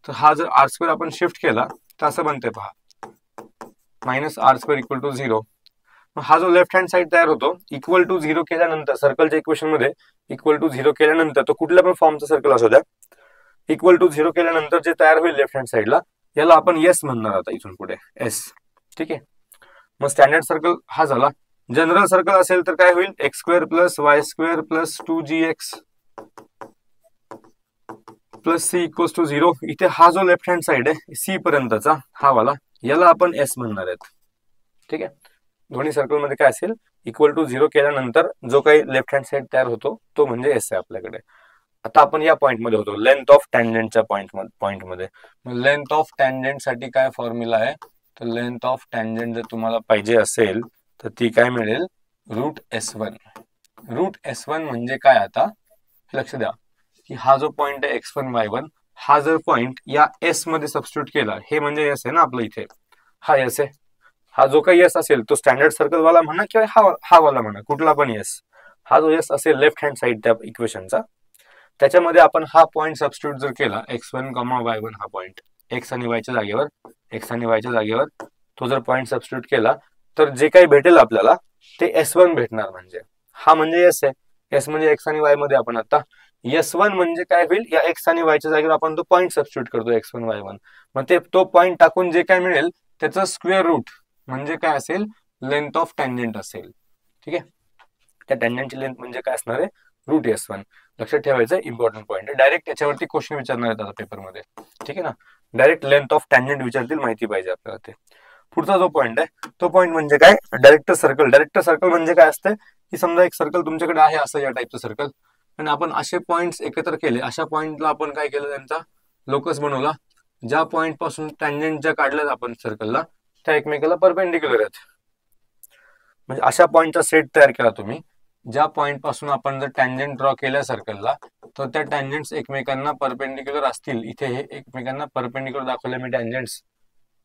तर हा जर r² आपण शिफ्ट केला तर असं बनते पहा, मायनस r² इक्वल टू 0. हा जो लेफ्ट हँड साइड तयार होतो इक्वल टू 0 केल्यानंतर, सर्कलच्या इक्वेशन मध्ये इक्वल टू 0 केल्यानंतर, तो कुठल्या पण फॉर्मचा सर्कल असू द्या, इक्वल टू 0 केल्यानंतर जे तयार होईल लेफ्ट हँड साइडला, याला आपण एस म्हणणार आता इथून पुढे, एस. ठीक आहे, मग स्टँडर्ड सर्कल हा झाला. जनरल सर्कल असेल तर काय होईल, x² plus y² plus 2gx plus c equals to 0. इथे हा जो लेफ्ट हँड साइड आहे सी पर्यंतचा हा वाला, याला आपण एस म्हणणार आहेत. ठीक आहे, दोन्ही सर्कल मध्ये काय असेल, इक्वल टू 0 केल्यानंतर जो काही लेफ्ट हँड साइड तयार होतो तो म्हणजे एस आहे आपल्याकडे. आता आपण या पॉइंट मध्ये होतो, लेंथ ऑफ टँजंटच्या पॉइंट मध्ये. लेंथ ऑफ टँजंट साठी काय फॉर्म्युला आहे, तर लेंथ ऑफ टँजंट जर तुम्हाला पाहिजे असेल तर ती काय मिळेल, रूट S1. रूट S1 म्हणजे काय, आता लक्ष द्या की हा जो पॉइंट आहे x1, y1, हा जर पॉइंट या एस मध्ये सबस्टिट्यूट केला, हे म्हणजे एस आहे ना आपलं इथे, हा एस आहे. हा जो काही एस असेल तो स्टँडर्ड सर्कल वाला म्हणा किंवा हा वाला म्हणा, कुठला पण एस, हा जो एस असेल लेफ्ट हँड साइड त्या इक्वेशनचा, त्याच्यामध्ये आपण हा पॉइंट सबस्टिट्यूट जर केला, x1, y1 हा पॉइंट, x आणि y च्या जागेवर तो जर पॉइंट सबस्टिट्यूट केला तर जे काही भेटेल आपल्याला ते S1 भेटणार. म्हणजे हा म्हणजे S आहे, S म्हणजे x आणि y मध्ये आपण आता S1 म्हणजे काय होईल, या x आणि y च्या जागेवर आपण तो पॉइंट सबस्टिट्यूट करतो x1, y1, मग ते तो पॉइंट टाकून जे काय मिळेल त्याचं स्क्वेअर रूट म्हणजे काय असेल, लेंथ ऑफ टँजंट असेल. ठीक आहे, त्या टँजंटची लेंथ म्हणजे काय असणार आहे, रूट S1. लक्षात ठेवायचं, इम्पॉर्टंट पॉईंट आहे. डायरेक्ट त्याच्यावरती क्वेश्चन विचारणार आहेत आता पेपरमध्ये. ठीक आहे ना, डायरेक्ट लेंथ ऑफ टँजंट विचारतील, माहिती पाहिजे आपल्याला ते. पुढचा जो पॉईंट आहे तो पॉईंट म्हणजे काय, डायरेक्टर सर्कल. डायरेक्टर सर्कल म्हणजे काय असतं की समजा एक सर्कल तुमच्याकडे आहे असं या टाईपचं सर्कल, आणि आपण असे पॉइंट्स एकत्र केले, अशा पॉइंटला आपण काय केलं, त्यांचा लोकस बनवला. ज्या पॉइंट पासून टँजंट ज्या काढल्यात आपण सर्कलला त्या एकमेकाला परपेंडिक्युलर आहेत. म्हणजे अशा पॉइंटचा सेट तयार केला तुम्ही, ज्या पॉइंट पासून आपण जर टँजंट ड्रॉ केल्या सर्कलला तर त्या टँजंट्स एकमेकांना परपेंडिक्युलर असतील. इथे हे एकमेकांना परपेंडिक्युलर दाखवले मी टँजंट्स.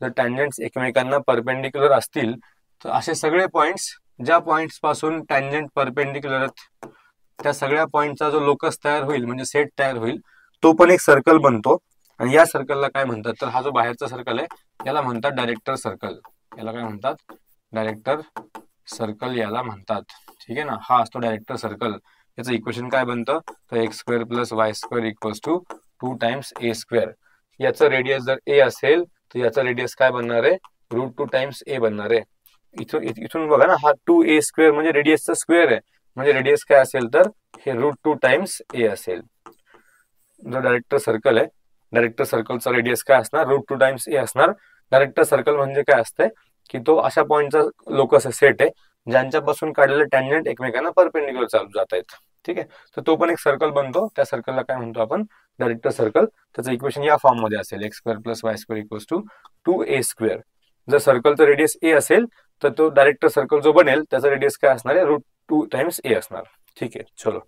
जर टँजंट्स एकमेकांना परपेंडिक्युलर असतील तर असे सगळे पॉइंट्स, ज्या पॉइंट्स पासून टँजंट परपेंडिक्युलर आहेत त्या सगळ्या पॉइंटचा जो लोकस तयार होईल म्हणजे सेट तयार होईल, तो पण एक सर्कल बनतो. आणि या सर्कलला काय म्हणतात, तर हा जो बाहेरचा सर्कल आहे याला म्हणतात डायरेक्टर सर्कल. याला काय म्हणतात, डायरेक्टर सर्कल याला म्हणतात. ठीक आहे ना, हा असतो डायरेक्टर सर्कल. याचं इक्वेशन काय बनतं, तर x square plus y square equals to 2 times a square. याचं रेडियस जर ए असेल तर याचा रेडियस काय बनणार आहे, √2 टाइम्स ए बनणार आहे. इथून बघा ना, हा 2a स्क्वेअर म्हणजे रेडियसचा स्क्वेअर आहे, म्हणजे रेडियस काय असेल तर हे √2 टाइम्स ए असेल. जो डायरेक्टर सर्कल आहे, डायरेक्टर सर्कलचा रेडियस काय असणार, √2 टाइम्स ए असणार. डायरेक्टर सर्कल म्हणजे काय असते की तो अशा पॉईंटचा लोकस सेट आहे ज्यांच्यापासून काढलेले टँजंट एकमेकांना परपेंडिक्युलर चालू जात आहेत. ठीक आहे, तर तो पण एक सर्कल बनतो. त्या सर्कलला काय म्हणतो आपण, डायरेक्टर सर्कल. त्याचं इक्वेशन या फॉर्म मध्ये असेल, x square plus y square equals to 2a square. जर सर्कलचं रेडियस ए असेल तर तो डायरेक्टर सर्कल जो बनेल त्याचा रेडियस काय असणार आहे, √2 टाइम्स ए असणार. ठीक आहे, चलो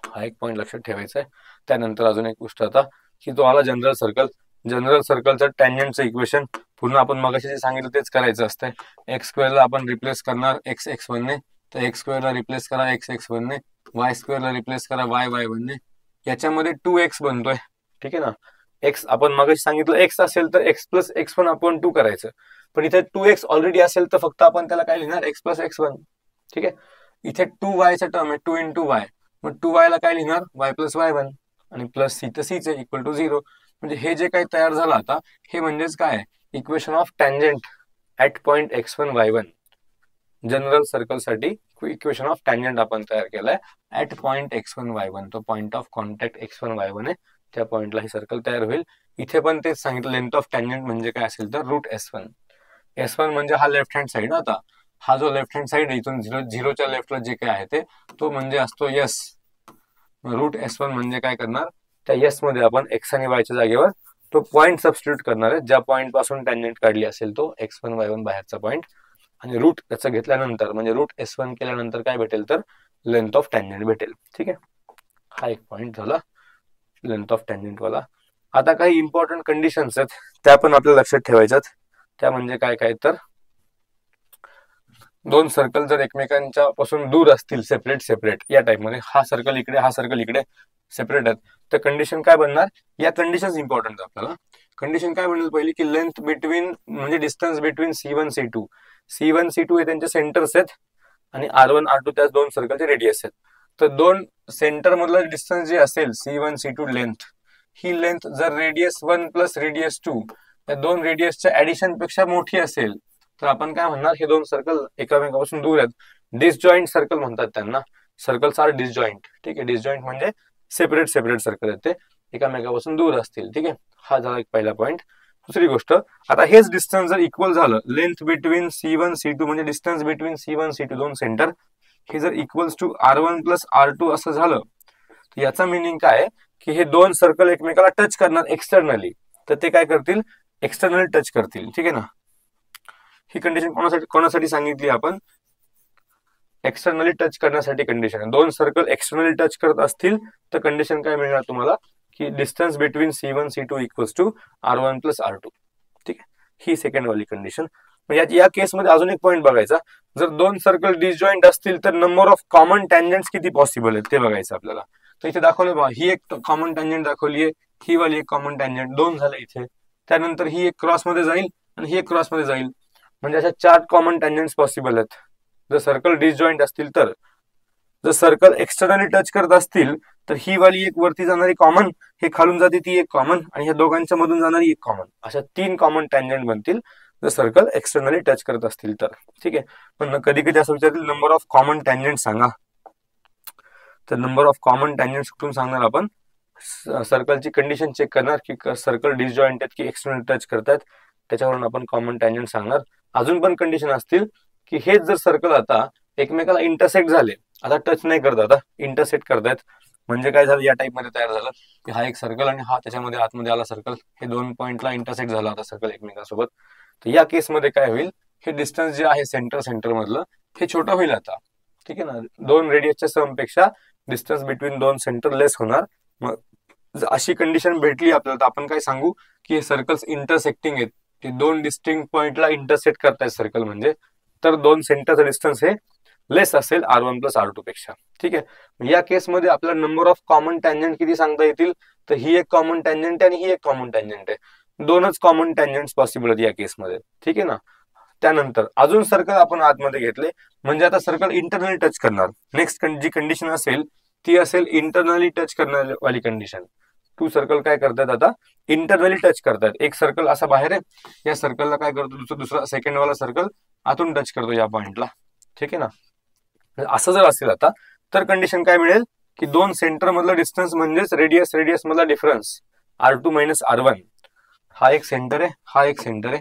हा एक पॉईंट लक्षात ठेवायचा आहे. त्यानंतर अजून एक गोष्ट आता की तुम्हाला जनरल सर्कल, जनरल सर्कलचं टँजंटचं इक्वेशन पुन्हा आपण मगाशी जे सांगितलं तेच करायचं असतंय. एक्स स्क्वेअरला आपण रिप्लेस करणार एक्स एक्स वनने, तर एक्स स्क्वेअरला रिप्लेस करा एक्स एक्स वनने, वाय स्क्वेअरला रिप्लेस करा वाय वाय वनने. याच्यामध्ये 2x बनतोय. ठीक आहे ना, एक्स आपण मगाशी सांगितलं एक्स असेल तर x plus x one upon 2 करायचं, पण इथे 2x ऑलरेडी असेल तर फक्त आपण त्याला काय लिहिणार, एक्स प्लस एक्स वन. ठीक आहे, इथे 2y चा टर्म आहे 2 इंटू वाय, मग 2y ला काय लिहिणार, वाय प्लस वाय वन, आणि प्लस सी तर सीच आहे इक्वल टू 0. म्हणजे हे जे काही तयार झालं आता हे म्हणजेच काय, equation of tangent at point x1 y1. General circle साठी इक्वेशन ऑफ टँजंट आपण तयार केलाय ऍट पॉइंट x1 y1. तो point of contact x1 y1 आहे, त्या पॉइंटला हे सर्कल तयार होईल. इथे पण तेच सांगितलं, लेंथ ऑफ टँजंट म्हणजे काय असेल तर √S1. S1 म्हणजे हा लेफ्ट हँड साइड. आता हा जो लेफ्ट हँड साइड आहे इथून झिरोच्या लेफ्टला जे काय आहे ते तो म्हणजे असतो S. √S1 म्हणजे काय करणार, त्या S मध्ये आपण x आणि y च्या जागेवर तो पॉइंट सबस्टिट्यूट करणार आहे, ज्या पॉइंट पासून टँजंट काढली असेल तो x1 y1 बाहेरचा पॉइंट, आणि रूट त्याचं घेतल्यानंतर म्हणजे √S1 केल्यानंतर काय भेटेल तर लेंथ ऑफ टँजंट भेटेल. ठीक आहे, हा एक पॉइंट झाला लेंथ ऑफ टँजंट वाला. आता काही इम्पॉर्टंट कंडिशन्स आहेत त्या पण आपल्याला लक्षात ठेवायच्यात. त्या म्हणजे काय काय तर, दोन सर्कल जर एकमेकांच्या पासून दूर असतील, सेपरेट सेपरेट या टाइप मध्ये, हा सर्कल इकडे हा सर्कल इकडे सेपरेट आहेत, तर कंडिशन काय बनणार, या कंडिशन इम्पॉर्टंट आपल्याला. कंडिशन काय बनेल पहिली की लेंथ बिटवीन म्हणजे distance between C1 C2. C1 C2 हे त्यांचे सेंटर्स आहेत आणि R1 R2 त्या दोन सर्कलचे रेडियस आहेत. तर दोन सेंटर मधलं डिस्टन्स जे असेल C1 C2 लेंथ, ही लेंथ जर रेडियस 1 प्लस रेडियस 2 या दोन रेडियसच्या ऍडिशन पेक्षा मोठी असेल तर आपण काय म्हणणार, हे दोन सर्कल एकामेकापासून दूर आहेत. डिसजॉईंट सर्कल म्हणतात त्यांना, सर्कल्स आर डिसजॉईंट. ठीक आहे, डिसजॉईंट म्हणजे सेपरेट सेपरेट सर्कल आहेत, ते एकामेकापासून दूर असतील. ठीक आहे, हा झाला एक पहिला पॉईंट. दुसरी गोष्ट, आता हेच डिस्टन्स जर इक्वल झालं, लेंथ बिटवीन C1 C2 म्हणजे डिस्टन्स बिटवीन C1 C2 दोन सेंटर, हे जर equals to R1 plus R2 असं झालं, तर याचा मिनिंग काय की हे दोन सर्कल एकमेकाला टच करणार एक्सटर्नली, तर ते काय करतील, एक्सटर्नली टच करतील. ठीक आहे ना, ही कंडिशन कोणासाठी सांगितली आपण, एक्सटर्नली टच करण्यासाठी कंडिशन. दोन सर्कल एक्सटर्नली टच करत असतील तर कंडिशन काय मिळणार तुम्हाला की distance between C1 C2 equals to R1 plus R2. ठीक आहे, ही सेकंड वाली कंडिशन. या केसमध्ये अजून एक पॉईंट बघायचा, जर दोन सर्कल डिसजॉईंट असतील तर नंबर ऑफ कॉमन टँजंट्स किती पॉसिबल आहेत ते बघायचं आपल्याला. तर इथे दाखवलं बघा, ही एक कॉमन टँजंट दाखवली आहे, ही वाली एक कॉमन टँजंट, दोन झाले इथे. त्यानंतर ही एक क्रॉस मध्ये जाईल आणि ही एक क्रॉस मध्ये जाईल, म्हणजे अशा 4 कॉमन टँजंट्स पॉसिबल आहेत जर सर्कल डिसजॉईंट असतील तर. जर सर्कल एक्सटर्नली टच करत असतील तर ही वाली एक वरती जाणारी कॉमन, हे खालून जाते ती एक कॉमन, आणि ह्या दोघांच्या मधून जाणारी एक कॉमन, अशा 3 कॉमन टँजंट बनतील जर सर्कल एक्सटर्नली टच करत असतील तर. ठीक आहे, पण कधी कधी असं विचारतील नंबर ऑफ कॉमन टँजंट सांगा, तर नंबर ऑफ कॉमन टँजंट कुठून सांगणार आपण, सर्कलची कंडिशन चेक करणार की सर्कल डिसजॉईंट आहेत की एक्सटर्नली टच करतात, त्याच्यावरून आपण कॉमन टँजंट सांगणार. अजून पण कंडिशन असतील की हेच जर सर्कल आता एकमेकाला इंटरसेक्ट झाले, आता टच नाही करत, आता इंटरसेक्ट करतायत, म्हणजे काय झालं, या टाइप मध्ये तयार झालं की हा एक सर्कल आणि हा त्याच्यामध्ये आतमध्ये आला सर्कल, हे दोन पॉइंटला इंटरसेक्ट झाला आता सर्कल एकमेकांसोबत. तर या केसमध्ये काय होईल, हे डिस्टन्स जे आहे सेंटर मधलं हे छोटं होईल आता. ठीक आहे ना, दोन रेडियसच्या सम पेक्षा डिस्टन्स बिटवीन दोन सेंटर लेस होणार. मग अशी कंडिशन भेटली आपल्याला तर आपण काय सांगू की हे सर्कल्स इंटरसेक्टिंग आहेत, ते दोन डिस्टिंक्ट पॉइंटला इंटरसेक्ट करतायत सर्कल म्हणजे, तर दोन सेंटरचं डिस्टन्स हे लेस असेल R1 प्लस R2 पेक्षा. ठीक आहे, या केसमध्ये आपल्याला नंबर ऑफ कॉमन टँजंट किती सांगता येतील, तर ही एक कॉमन टँजंट आहे आणि ही एक कॉमन टँजंट आहे, दोनच कॉमन टँजंट्स पॉसिबल आहेत या केसमध्ये. ठीक आहे ना, त्यानंतर अजून सर्कल आपण आतमध्ये घेतले म्हणजे आता सर्कल इंटरनली टच करणार. नेक्स्ट जी कंडिशन असेल ती असेल इंटरनली टच करणारी कंडिशन. टू सर्कल काय करतात आता इंटरनली टच करतात. एक सर्कल असा बाहेर आहे, या सर्कलला काय करतो दुसरा सेकंड वाला सर्कल आतून टच करतो या पॉइंटला. ठीक आहे ना. असं जर असेल आता तर कंडिशन काय मिळेल की दोन सेंटर मधला डिस्टन्स म्हणजेच रेडियस मधला डिफरन्स R2 मायनस R1. हा एक सेंटर आहे, हा एक सेंटर आहे.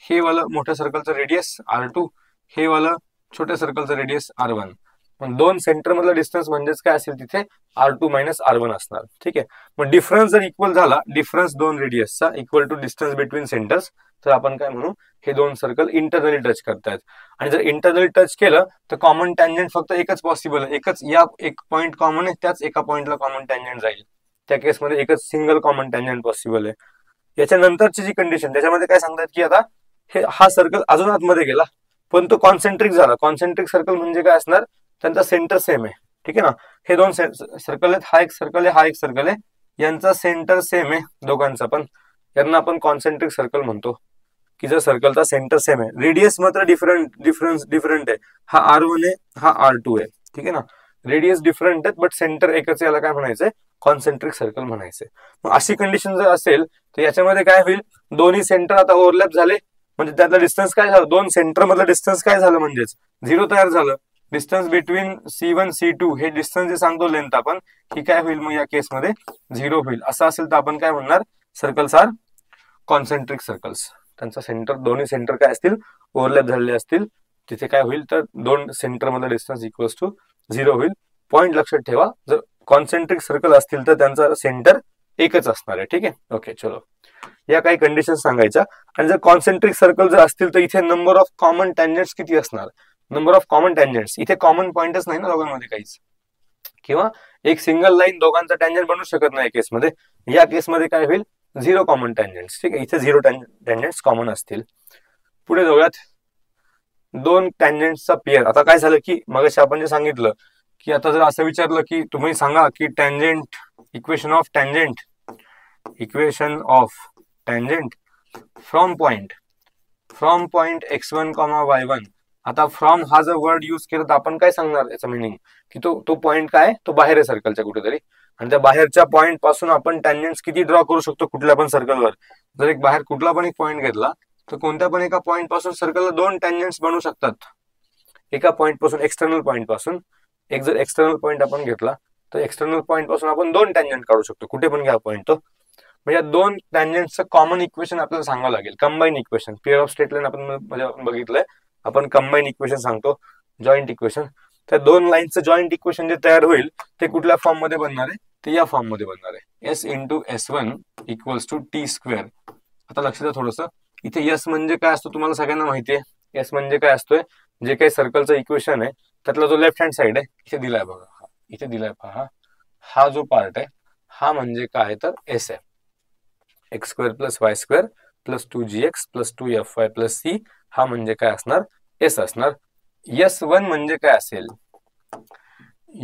हे वाला मोठ्या सर्कलचं रेडियस R2, हे वाला छोट्या सर्कलचं रेडियस R1. मग दोन सेंटर मधला डिस्टन्स म्हणजेच काय असेल तिथे R2 मायनस R1 असणार. ठीक आहे. मग डिफरन्स जर इक्वल झाला, डिफरन्स दोन रेडियसचा equal to distance between centers, तर आपण काय म्हणू हे दोन सर्कल इंटरनली टच करतायत. आणि जर इंटरनली टच केलं तर कॉमन टँजंट फक्त एकच पॉसिबल आहे, एकच. या एक पॉइंट कॉमन आहे, त्याच एका पॉइंटला कॉमन टँजंट जाईल. त्या केसमध्ये एकच सिंगल कॉमन टँजंट पॉसिबल आहे. याच्यानंतरची जी कंडिशन त्याच्यामध्ये काय सांगतात की आता हा सर्कल अजून आतमध्ये गेला पण तो कॉन्सेंट्रिक झाला. कॉन्सेंट्रिक सर्कल म्हणजे काय असणार, त्यांचा सेंटर सेम आहे. ठीक आहे ना. हे दोन सर्कल आहेत, हा एक सर्कल आहे, हा एक सर्कल आहे, यांचा सेंटर सेम आहे दोघांचा पण. यांना आपण कॉन्सेंट्रिक सर्कल म्हणतो की जर सर्कलचा सेंटर सेम आहे, रेडियस मात्र डिफरंट आहे. हा R1 आहे, हा R2 आहे. ठीक आहे ना. रेडियस डिफरंट आहेत बट सेंटर एकच, याला काय म्हणायचंय कॉन्सेंट्रिक सर्कल म्हणायचंय. मग अशी कंडिशन जर असेल तर याच्यामध्ये काय होईल, दोन्ही सेंटर आता ओव्हरलॅप झाले म्हणजे त्यातला डिस्टन्स काय झालं, दोन सेंटर मधला डिस्टन्स काय झालं म्हणजेच 0 तयार झालं. डिस्टन्स बिटवीन C1 C2 हे डिस्टन्स जे सांगतो लेंथ आपण, ही काय होईल मग या केसमध्ये 0 होईल. असं असेल तर आपण काय म्हणणार सर्कल्स आर कॉन्सेंट्रिक सर्कल्स. त्यांचा सेंटर दोन्ही सेंटर काय असतील ओव्हरलॅप झालेले असतील. तिथे काय होईल तर दोन सेंटर मधला डिस्टन्स इक्वल्स टू 0 होईल. पॉइंट लक्षात ठेवा, जर कॉन्सेंट्रिक सर्कल असतील तर त्यांचा सेंटर एकच असणार आहे. ठीक आहे. ओके चलो, या काही कंडिशन सांगायच्या. आणि जर कॉन्सेंट्रिक सर्कल जर असतील तर इथे नंबर ऑफ कॉमन टँजंट्स किती असणार, नंबर ऑफ कॉमन टँजंट्स. इथे कॉमन पॉइंटच नाही ना दोघांमध्ये काहीच, किंवा एक सिंगल लाईन दोघांचा टँजंट बनू शकत नाही केसमध्ये. या केसमध्ये काय होईल 0 कॉमन टँजंट्स. ठीक आहे, इथे 0 टँजंट्स कॉमन असतील. पुढे जाऊयात, दोन टँजंट्सचा पेअर. आता काय झालं की मगाशी आपण जे सांगितलं की आता जर असं विचारलं की तुम्ही सांगा की tangent equation of tangent from point x1, y1. आता फ्रॉम हा जर वर्ड युज केला तर आपण काय सांगणार याचं मिनिंग की तो पॉइंट काय तो बाहेर आहे सर्कलच्या कुठेतरी, आणि त्या बाहेरच्या पॉइंट पासून आपण टँजंट्स किती ड्रॉ करू शकतो कुठल्या पण सर्कलवर. जर एक बाहेर कुठला पण एक पॉइंट घेतला तर कोणत्या पण एका पॉइंट पासून सर्कलला दोन टँजंट्स बनू शकतात. एका पॉइंट पासून, एक्सटर्नल पॉइंट पासून एक जर एक्सटर्नल पॉइंट आपण घेतला तर एक्सटर्नल पॉइंट पासून आपण दोन टँजंट काढू शकतो, कुठे पण घ्या पॉइंट तो. म्हणजे दोन टँजंटचं कॉमन इक्वेशन आपल्याला सांगावं लागेल. Combine equation, pair of straight line आपण बघितलंय, आपण कंबाईन इक्वेशन सांगतो, जॉईंट इक्वेशन. त्या दोन लाईनचं जॉईंट इक्वेशन जे तयार होईल ते कुठल्या फॉर्म मध्ये बनणार आहे, ते या फॉर्म मध्ये बनणार आहे, S into S1 equals to T square. आता लक्षात द्या थोडस, इथे S म्हणजे काय असतो तुम्हाला सगळ्यांना माहिती आहे. S म्हणजे काय असतोय, जे काही सर्कलचं इक्वेशन आहे त्यातला जो लेफ्ट हँड साइड आहे इथे दिलाय बघा, इथे दिलाय पहा, हा जो पार्ट आहे हा म्हणजे काय तर S आहे. x square plus y square plus 2gx plus 2fy plus c, हा म्हणजे काय असणार S असणार. S1 म्हणजे काय असेल,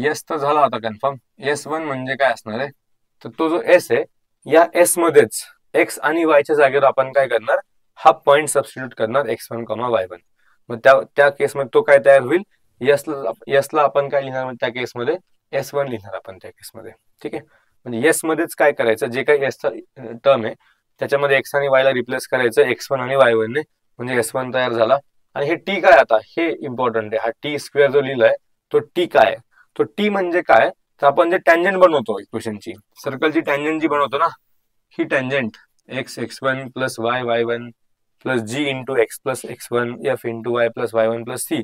S तर झाला आता कन्फर्म. S1 म्हणजे काय असणार आहे तर तो जो S आहे या S मध्येच x आणि y च्या जागेवर आपण काय करणार, हा पॉइंट सबस्टिट्यूट करणार x1, y1. मग त्या केसमध्ये तो काय तयार होईल, S ला आपण काय लिहिणार त्या केसमध्ये S1 लिहिणार आपण त्या केसमध्ये. ठीक आहे. म्हणजे S मध्येच काय करायचं, जे काही S चा टर्म आहे त्याच्यामध्ये x आणि y ला रिप्लेस करायचं x1 आणि y1 ने, म्हणजे S1 तयार झाला. आणि हे T काय, आता हे इम्पॉर्टंट आहे, हा T स्क्वेअर जो लिहिलाय तो T काय, तो T म्हणजे काय तर आपण जे टँजंट बनवतो इक्वेशनची, सर्कलची टँजंट जी बनवतो ना, ही tangent x1 plus y1 plus g into x plus x1 f into y plus y1 plus c,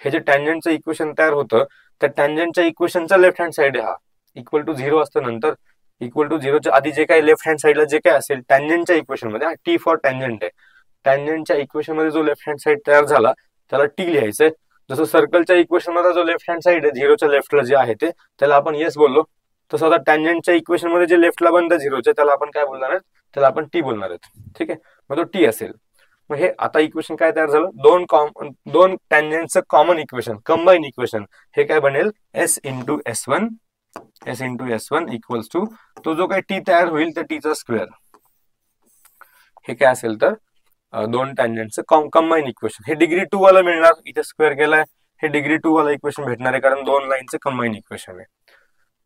हे जे टँजंटचं इक्वेशन तयार होतं त्या टँजंटच्या इक्वेशनचा लेफ्ट हँड साइड आहे हा इक्वल टू 0 असतं. नंतर इक्वल टू 0च्या आधी जे काही लेफ्ट हँड साइडला जे काय असेल टँजंटच्या इक्वेशन मध्ये, T फॉर टँजंट आहे, टँजंटच्या इक्वेशन मध्ये जो लेफ्ट हँड साइड तयार झाला त्याला T लिहायचंय. जसं सर्कलच्या इक्वेशन मध्ये जो लेफ्ट हँड साइड आहे 0च्या लेफ्टला जे आहे ते त्याला आपण S बोललो, तसं आता टँजंटच्या इक्वेशन मध्ये जे लेफ्टला बनतं 0च्या त्याला आपण काय बोलणार आहेत, त्याला आपण T बोलणार आहेत. ठीक आहे. मग तो T असेल. मग हे आता इक्वेशन काय तयार झालं, दोन टँजंटचं कॉमन इक्वेशन, कंबाईन इक्वेशन, हे काय बनेल S into S1 equals to तो जो काही T तयार होईल त्या T चा स्क्वेअर. हे काय असेल तर दोन टँजंटचं कंबाईन इक्वेशन. हे डिग्री 2 वाला मिळणार, इथे स्क्वेअर केलाय, हे डिग्री 2 वाला इक्वेशन भेटणार आहे कारण दोन लाईनचं कंबाईन इक्वेशन आहे.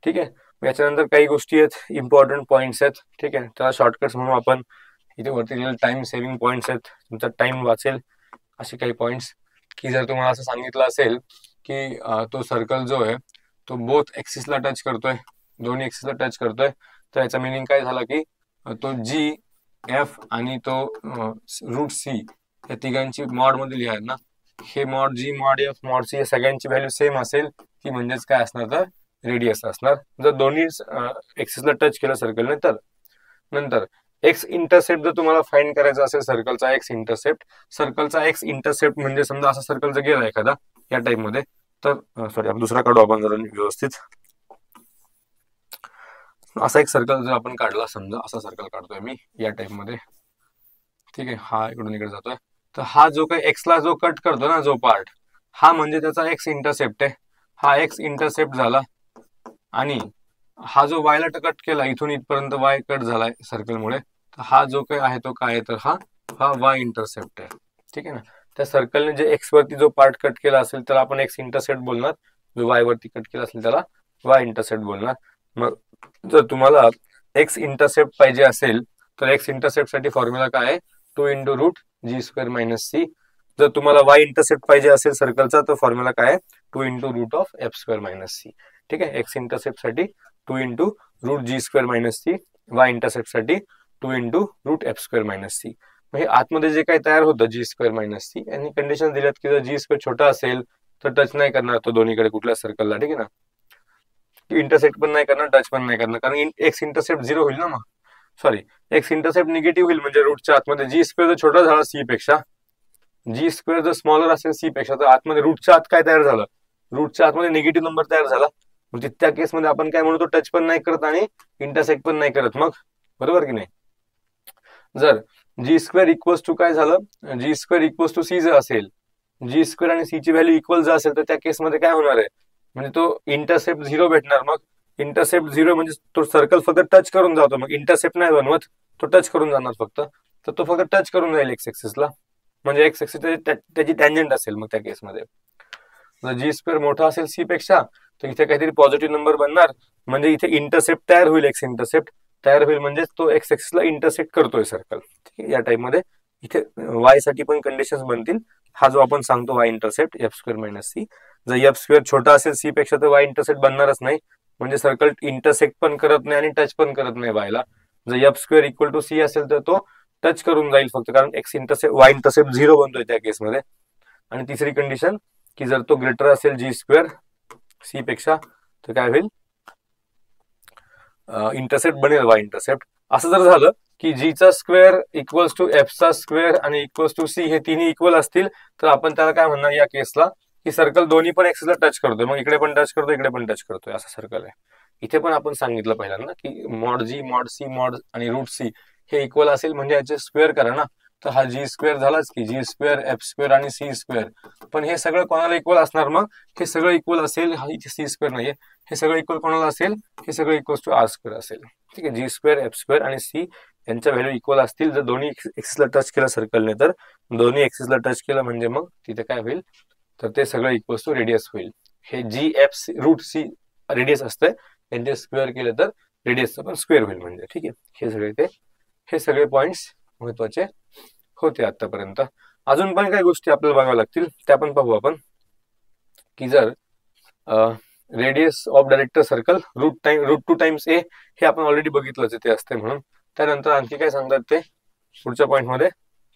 ठीक आहे. याच्यानंतर काही गोष्टी आहेत, इम्पॉर्टंट पॉइंट्स आहेत. ठीक आहे, त्याला शॉर्टकट्स म्हणून आपण इथे वरती लिहिलेलं टाइम सेव्हिंग पॉइंट्स आहेत, तुमचा टाइम वाचेल असे काही पॉइंट्स. की जर तुम्हाला असं सांगितलं असेल की तो सर्कल जो आहे तो बोथ एक्सिसला टच करतोय, दोन्ही एक्सिसला टच करतोय, तर याचा मिनिंग काय झाला की तो जी एफ आणि तो रूट सी या तिघांची मॉड मध्ये लिहाय ना, हे mod g mod f mod c या सगळ्यांची व्हॅल्यू सेम असेल ती म्हणजेच काय असणार तर रेडियस असणार. जर दोन्ही एक्सिसला टच केलं सर्कलने तर. नंतर एक्स इंटरसेप्ट जर तुम्हाला फाइंड करायचा असेल सर्कलचा एक्स इंटरसेप्ट म्हणजे समजा असा सर्कल जर गेला एखादा या टाइप मध्ये, तर सॉरी आपण दुसरा काढू आपण जरा व्यवस्थित. असा एक सर्कल जर आपण काढला, समजा असा सर्कल काढतोय मी या टाइप मध्ये. ठीक आहे, हा इकडून इकडे जातोय, तर हा जो काही एक्सला जो कट करतो ना जो पार्ट, हा म्हणजे त्याचा एक्स इंटरसेप्ट आहे. हा एक्स इंटरसेप्ट झाला आणि हा जो वायला कट केला इथून इथपर्यंत वाय कट झालाय सर्कलमुळे, तर हा जो काही आहे तो काय आहे तर हा वाय इंटरसेप्ट आहे. ठीक आहे ना. त्या सर्कलने जे एक्स वरती जो पार्ट कट केला असेल त्याला आपण एक्स इंटरसेप्ट बोलणार, जो वाय वरती कट केला असेल त्याला वाय इंटरसेप्ट बोलणार. मग जर तुम्हाला एक्स इंटरसेप्ट पाहिजे असेल तर एक्स इंटरसेप्ट साठी फॉर्म्युला काय आहे, 2 × root g square minus c. जर तुम्हाला वाय इंटरसेप्ट पाहिजे असेल सर्कलचा तर फॉर्म्युला काय आहे, 2 × root of f square minus c. ठीक आहे, एक्स इंटरसेप्ट साठी 2 × root g square minus c, y intercept साठी 2 × root f square minus c. हे आतमध्ये जे काही तयार होतं जी स्क्वेअर मायनस सी, यांनी कंडिशन दिल्यात की जर जी स्क्वेअर छोटा असेल तर टच नाही करणार तो दोन्हीकडे कुठल्या सर्कलला. ठीक आहे ना, इंटरसेप्ट पण नाही करणार, टच पण नाही करणार, कारण एक्स इंटरसेप्ट 0 होईल ना. मग सॉरी, एक्स इंटरसेप्ट निगेटिव्ह होईल म्हणजे रूटच्या आतमध्ये जी स्क्वेअर जर छोटा झाला सी पेक्षा, जी स्क्वेअर जर स्मॉलर असेल सी पेक्षा, तर आतमध्ये रूटच्या आत काय तयार झालं, रूटच्या आतमध्ये निगेटिव्ह नंबर तयार झाला. म्हणजे त्या केसमध्ये आपण काय म्हणतो, टच पण नाही करत आणि इंटरसेक्ट पण नाही करत. मग बरोबर की नाही. जर जी स्क्वेअर इक्वल्स टू काय झालं, जी स्क्वेअर इक्वल्स टू सी जर असेल, जी स्क्वेअर आणि सी ची व्हॅल्यू इक्वल जर असेल तर त्या केसमध्ये काय होणार आहे, म्हणजे तो इंटरसेप्ट 0 भेटणार. मग इंटरसेप्ट 0 म्हणजे तो सर्कल फक्त टच करून जातो, मग इंटरसेप्ट नाही बनवत, तो टच करून जाणार फक्त. तर तो फक्त टच करून जाईल एक्स एक्सिसला, म्हणजे एक्स एक्सिस त्याची टँजंट असेल. मग त्या केसमध्ये जर जी स्क्वेअर मोठा असेल सी पेक्षा तर इथे काहीतरी पॉझिटिव्ह नंबर बनणार, म्हणजे इथे इंटरसेप्ट तयार होईल, एक्स इंटरसेप्ट तयार होईल, म्हणजे तो एक्स एक्सिसला इंटरसेक्ट करतोय सर्कल. ठीक आहे, या टाइप मध्ये इथे वाय साठी पण कंडिशन्स बनतील. हा जो आपण सांगतो y intercept f square minus c, जर एफ स्क्वेअर छोटा असेल सी पेक्षा तर वाय इंटरसेप्ट बनणारच नाही, म्हणजे सर्कल इंटरसेक्ट पण करत नाही आणि टच पण करत नाही वायला. जर f square equal to c असेल तर तो टच करून जाईल फक्त, कारण एक्स इंटरसेप्ट वाय इंटरसेप्ट 0 बनतोय त्या केसमध्ये. आणि तिसरी कंडिशन की जर तो ग्रेटर असेल जी स्क्वेअर सी पेक्षा तर काय होईल, इंटरसेप्ट बनेल वाय इंटरसेप्ट. असं जर झालं की जी चा स्क्वेअर इक्वल्स टू एफ चा स्क्वेअर आणि इक्वल्स टू सी हे तिन्ही इक्वल असतील तर आपण त्याला काय म्हणणार या केसला, की सर्कल दोन्ही पण एक्सिसला टच करतोय, मग इकडे पण टच करतोय इकडे पण टच करतोय, असा सर्कल आहे. इथे पण आपण सांगितलं पहिल्यांदा की mod g mod c mod आणि रूट सी हे इक्वल असेल म्हणजे याचे स्क्वेअर करा ना. तर हा जी स्क्वेअर झालाच की जी स्क्वेअर एफ स्क्वेअर आणि सी स्क्वेअर, पण हे सगळं कोणाला इक्वल असणार, मग हे सगळं इक्वल असेल, हा इथे सी स्क्वेअर नाहीये, हे सगळं इक्वल कोणाला असेल, हे सगळं इक्वल टू आर स्क्वेअर असेल. ठीक आहे, जी स्क्वेअर एफ स्क्वेअर आणि सी यांच्या व्हॅल्यू इक्वल असतील जर दोन्ही एक्सिसला टच केलं सर्कलने, तर दोन्ही एक्सिसला टच केलं म्हणजे मग तिथे काय होईल तर ते सगळं इक्वल टू रेडियस होईल. हे g f c root c radius असतंय, त्यांचे स्क्वेअर केलं तर रेडियसचं पण स्क्वेअर होईल म्हणजे. ठीक आहे, हे सगळे पॉइंट्स महत्वाचे होते आतापर्यंत. अजून पण काही गोष्टी आपल्याला बघाव्या लागतील, त्या पण पाहू आपण. की जर radius of director circle root 2 times a, हे आपण ऑलरेडी बघितलंच ते असते म्हणून. त्यानंतर आणखी काय सांगतात ते पुढच्या पॉइंट मध्ये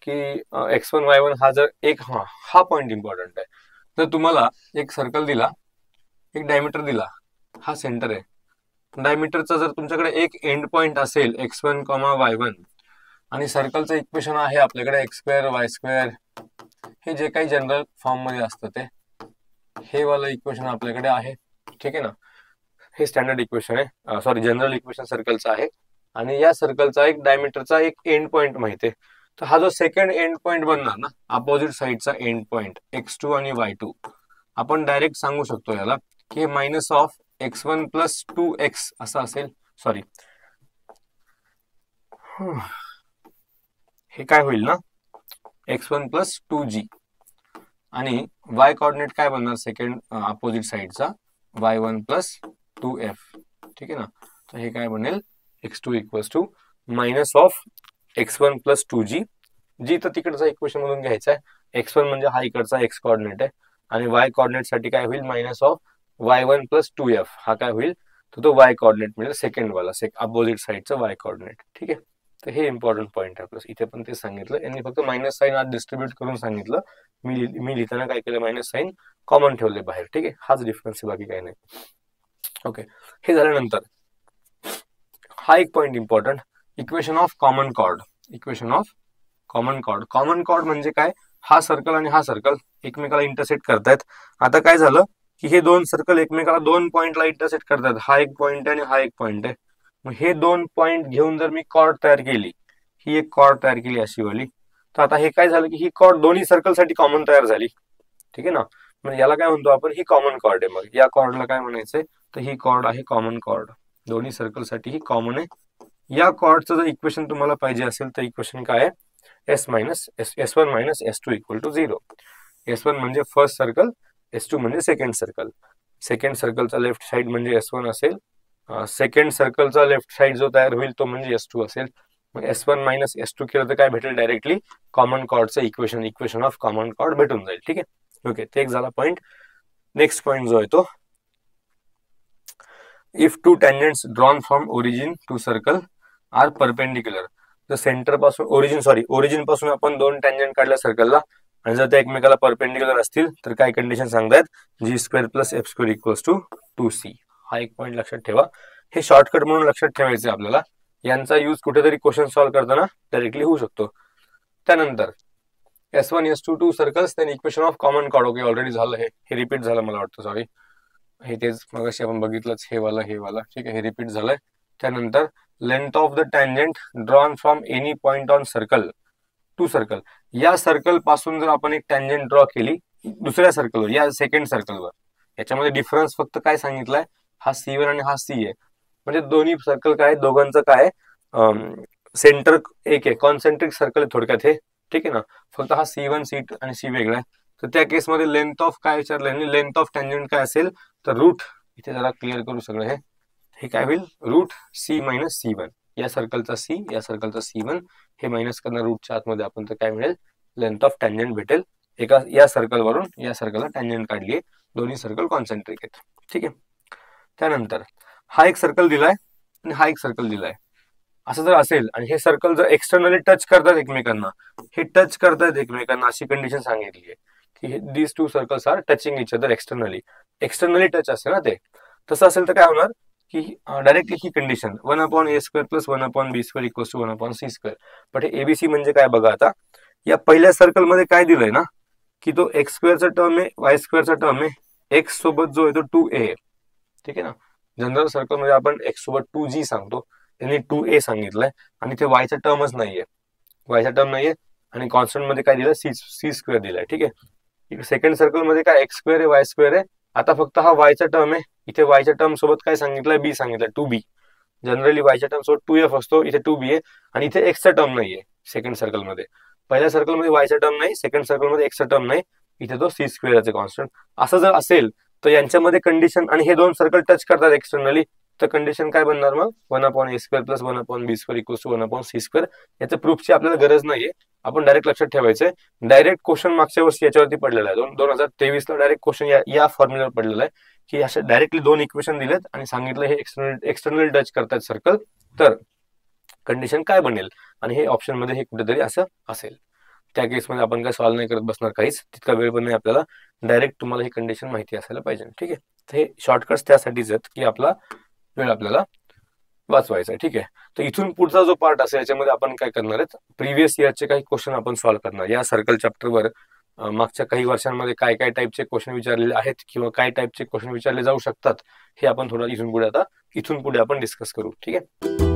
की x1 y1 हा जर एक हा पॉइंट इम्पॉर्टंट आहे. जर तुम्हाला एक सर्कल दिला, एक डायमीटर दिला, हा सेंटर आहे, डायमीटरचा जर तुमच्याकडे एक एंड पॉइंट असेल x1, y1 आणि सर्कलचं इक्वेशन आहे आपल्याकडे एक्स स्क्वेअर वाय स्क्वेअर, हे जे काही जनरल फॉर्म मध्ये असतं ते हे वाला इक्वेशन आपल्याकडे आहे. ठीक आहे ना, हे स्टँडर्ड इक्वेशन आहे, सॉरी जनरल इक्वेशन सर्कलचं आहे. आणि या सर्कलचा एक डायमीटरचा एक एंड पॉइंट माहिती आहे, तर हा जो सेकंड एंड पॉइंट बनणार ना अपोजिट साइडचा एंड पॉइंट x2 आणि y2, आपण डायरेक्ट सांगू शकतो याला की minus of x1 plus 2x असं असेल. सॉरी, हे काय होईल ना, x1 प्लस 2g आणि y कॉर्डिनेट काय बनणार second opposite साइडचा y1 plus 2f. ठीक आहे ना. तर हे काय बनेल x2 equals to minus of x1 plus 2g. जी तर तिकडचा इक्वेशन मधून घ्यायचा आहे. x1 म्हणजे हा इकडचा x कॉर्डिनेट आहे आणि y कॉर्डिनेट साठी काय होईल minus of y1 plus 2f. हा काय होईल तर तो y कॉर्डिनेट मिळेल सेकंड वाला अपोजिट साइडचा y कॉर्डिनेट. ठीक आहे. तर हे इम्पॉर्टंट पॉईंट आहे प्लस इथे पण ते सांगितलं यांनी फक्त मायनस साईन आज डिस्ट्रीब्यूट करून सांगितलं. मी लिहिताना काय केलं मायनस साईन कॉमन ठेवले बाहेर. ठीक आहे. हाच डिफरन्स आहे बाकी काही नाही. ओके. हे झाल्यानंतर हा एक point important equation of common cord. Equation of common cord. Common chord म्हणजे काय हा सर्कल आणि हा सर्कल एकमेकाला इंटरसेक्ट करतायत. आता काय झालं की हे दोन सर्कल एकमेकाला दोन पॉइंटला इंटरसेक्ट करतात. हा एक पॉइंट आहे आणि हा एक पॉइंट आहे. मग हे दोन पॉइंट घेऊन जर मी कॉर्ड तयार केली ही एक कॉर्ड तयार केली अशी वाली तर आता हे काय झालं की ही कॉर्ड दोन्ही सर्कलसाठी कॉमन तयार झाली. ठीक आहे ना. म्हणजे याला काय म्हणतो आपण ही कॉमन कॉर्ड आहे. मग या कॉर्डला काय म्हणायचंय तर ही कॉर्ड आहे कॉमन कॉर्ड. दोन्ही सर्कलसाठी ही कॉमन आहे. या कॉर्डचं जर इक्वेशन तुम्हाला पाहिजे असेल तर इक्वेशन काय आहे S1 minus S2 equal to 0. S1 म्हणजे फर्स्ट सर्कल S2 म्हणजे सेकंड सर्कल. सेकंड सर्कलचा लेफ्ट साइड म्हणजे S1 असेल. सेकंड सर्कलचा लेफ्ट साइड जो तयार होईल तो म्हणजे S2 असेल. मग S1 मायनस S2 केलं तर काय भेटेल डायरेक्टली कॉमन कॉर्डचं इक्वेशन ऑफ कॉमन कॉर्ड भेटून जाईल. ठीक आहे. ओके. ते एक झाला पॉइंट. नेक्स्ट पॉइंट जो आहे तो if two tangents drawn from origin to circle are perpendicular. जर सेंटर पासून ओरिजिन पासून आपण दोन टँजंट काढल्या सर्कलला आणि जर ते एकमेकाला परपेंडिक्युलर असतील तर काय कंडिशन सांगतायत g square plus f square equals to 2c. हा एक पॉइंट लक्षात ठेवा. हे शॉर्टकट म्हणून लक्षात ठेवायचे आपल्याला. यांचा यूज कुठेतरी क्वेश्चन सॉल्व्ह करताना डायरेक्टली होऊ शकतो. त्यानंतर S1 S2 two circles then equation of common chord. Okay already झालं हे रिपीट झालं मला वाटतं. सॉरी हे तेच मगाशी आपण बघितलंच हे वाला. ठीक आहे. हे रिपीट झालंय. त्यानंतर length of the tangent drawn from any point on circle to circle. या सर्कल पासून जर आपण एक टँजंट ड्रॉ केली दुसऱ्या सर्कलवर या सेकंड सर्कलवर याच्यामध्ये डिफरन्स फक्त काय सांगितलंय हा C1 आणि हा C आहे. म्हणजे दोन्ही सर्कल काय दोघांचं काय सेंटर एक आहे कॉन्सेंट्रिक सर्कल आहे थोडक्यात हे. ठीक आहे ना. फक्त हा C1 C2 आणि C वेगळा आहे. तर त्या केसमध्ये लेंथ ऑफ काय विचारलं लेंथ ऑफ टँजंट काय असेल तर रूट इथे जरा क्लिअर करू सगळं हे काय होईल रूट C मायनस C1. या सर्कलचा C या सर्कलचा C1 हे मायनस करणार रूटच्या आतमध्ये आपण तर काय मिळेल लेंथ ऑफ टँजंट भेटेल. एका या सर्कल वरून या सर्कलला टँजंट काढली आहे. दोन्ही सर्कल कॉन्सेंट्रिक आहेत. ठीक आहे. त्यानंतर हा एक सर्कल दिलाय आणि हा एक सर्कल दिलाय. असं जर असेल आणि हे सर्कल जर एक्सटर्नली टच करतात एकमेकांना हे टच करतात एकमेकांना अशी कंडिशन सांगितली आहे की these two circles are touching each other externally touch असेल ना ते तसं असेल तर काय होणार की डायरेक्टली ही condition 1/a² plus 1/b² equals to 1/c². पण हे एबीसी म्हणजे काय बघा आता या पहिल्या सर्कल मध्ये काय दिलंय ना की तो x² टर्म आहे y² टर्म आहे. x सोबत जो आहे तो 2a आहे. ठीक आहे ना. जनरल सर्कल मध्ये आपण x सोबत 2g सांगतो. त्यांनी 2a सांगितलंय आणि ते y चा टर्मच नाहीये आणि कॉन्स्टंट मध्ये काय दिलं c² दिलाय. ठीक आहे. सेकंड सर्कल मध्ये काय x² आहे y² आहे. आता फक्त हा y चा टर्म आहे. इथे y च्या टर्म सोबत काय सांगितलंय b सांगितलंय 2b. जनरली y च्या टर्म सोबत 2f असतो इथे 2b आहे आणि इथे x चा टर्म नाहीये सेकंड सर्कल मध्ये. पहिल्या सर्कल मध्ये y चा टर्म नाही सेकंड सर्कल मध्ये x चा टर्म नाही इथे तो c² आहे कॉन्स्टंट. असं जर असेल तर यांच्यामध्ये कंडिशन आणि हे दोन सर्कल टच करतात एक्सटर्नली तर कंडिशन काय बनणार मग 1/a² plus 1/b² equals to 1/c². याचं प्रूफची आपल्याला गरज नाहीये. आपण डायरेक्ट लक्षात ठेवायचंय. डायरेक्ट क्वेश्चन मागच्या वर्षी याच्यावरती पडलेला आहे 2023 ला डायरेक्ट क्वेश्चन या फॉर्म्युल्यावर पडलेला आहे की अशा डायरेक्टली दोन इक्वेशन दिलेत आणि सांगितलं हे एक्सटर्नल टच करतात सर्कल तर कंडिशन काय बनेल आणि हे ऑप्शन मध्ये हे कुठेतरी असं असेल. त्या केसमध्ये आपण काय सॉल्व्ह नाही करत बसणार काहीच तितका वेळ पण नाही आपल्याला. डायरेक्ट तुम्हाला ही कंडिशन माहिती असायला पाहिजे. ठीक आहे. तर हे शॉर्टकट्स त्यासाठीच आहेत की आपला वेळ आपल्याला वाचवायचा आहे. ठीक आहे. तर इथून पुढचा जो पार्ट असेल याच्यामध्ये आपण काय करणार आहेत प्रिव्हियस इयरचे काही क्वेश्चन आपण सॉल्व्ह करणार. या सर्कल चॅप्टरवर मागच्या काही वर्षांमध्ये काय काय टाईपचे क्वेश्चन विचारलेले आहेत किंवा काय टाईपचे क्वेश्चन विचारले जाऊ शकतात हे आपण थोडं इथून पुढे आपण डिस्कस करू. ठीक आहे.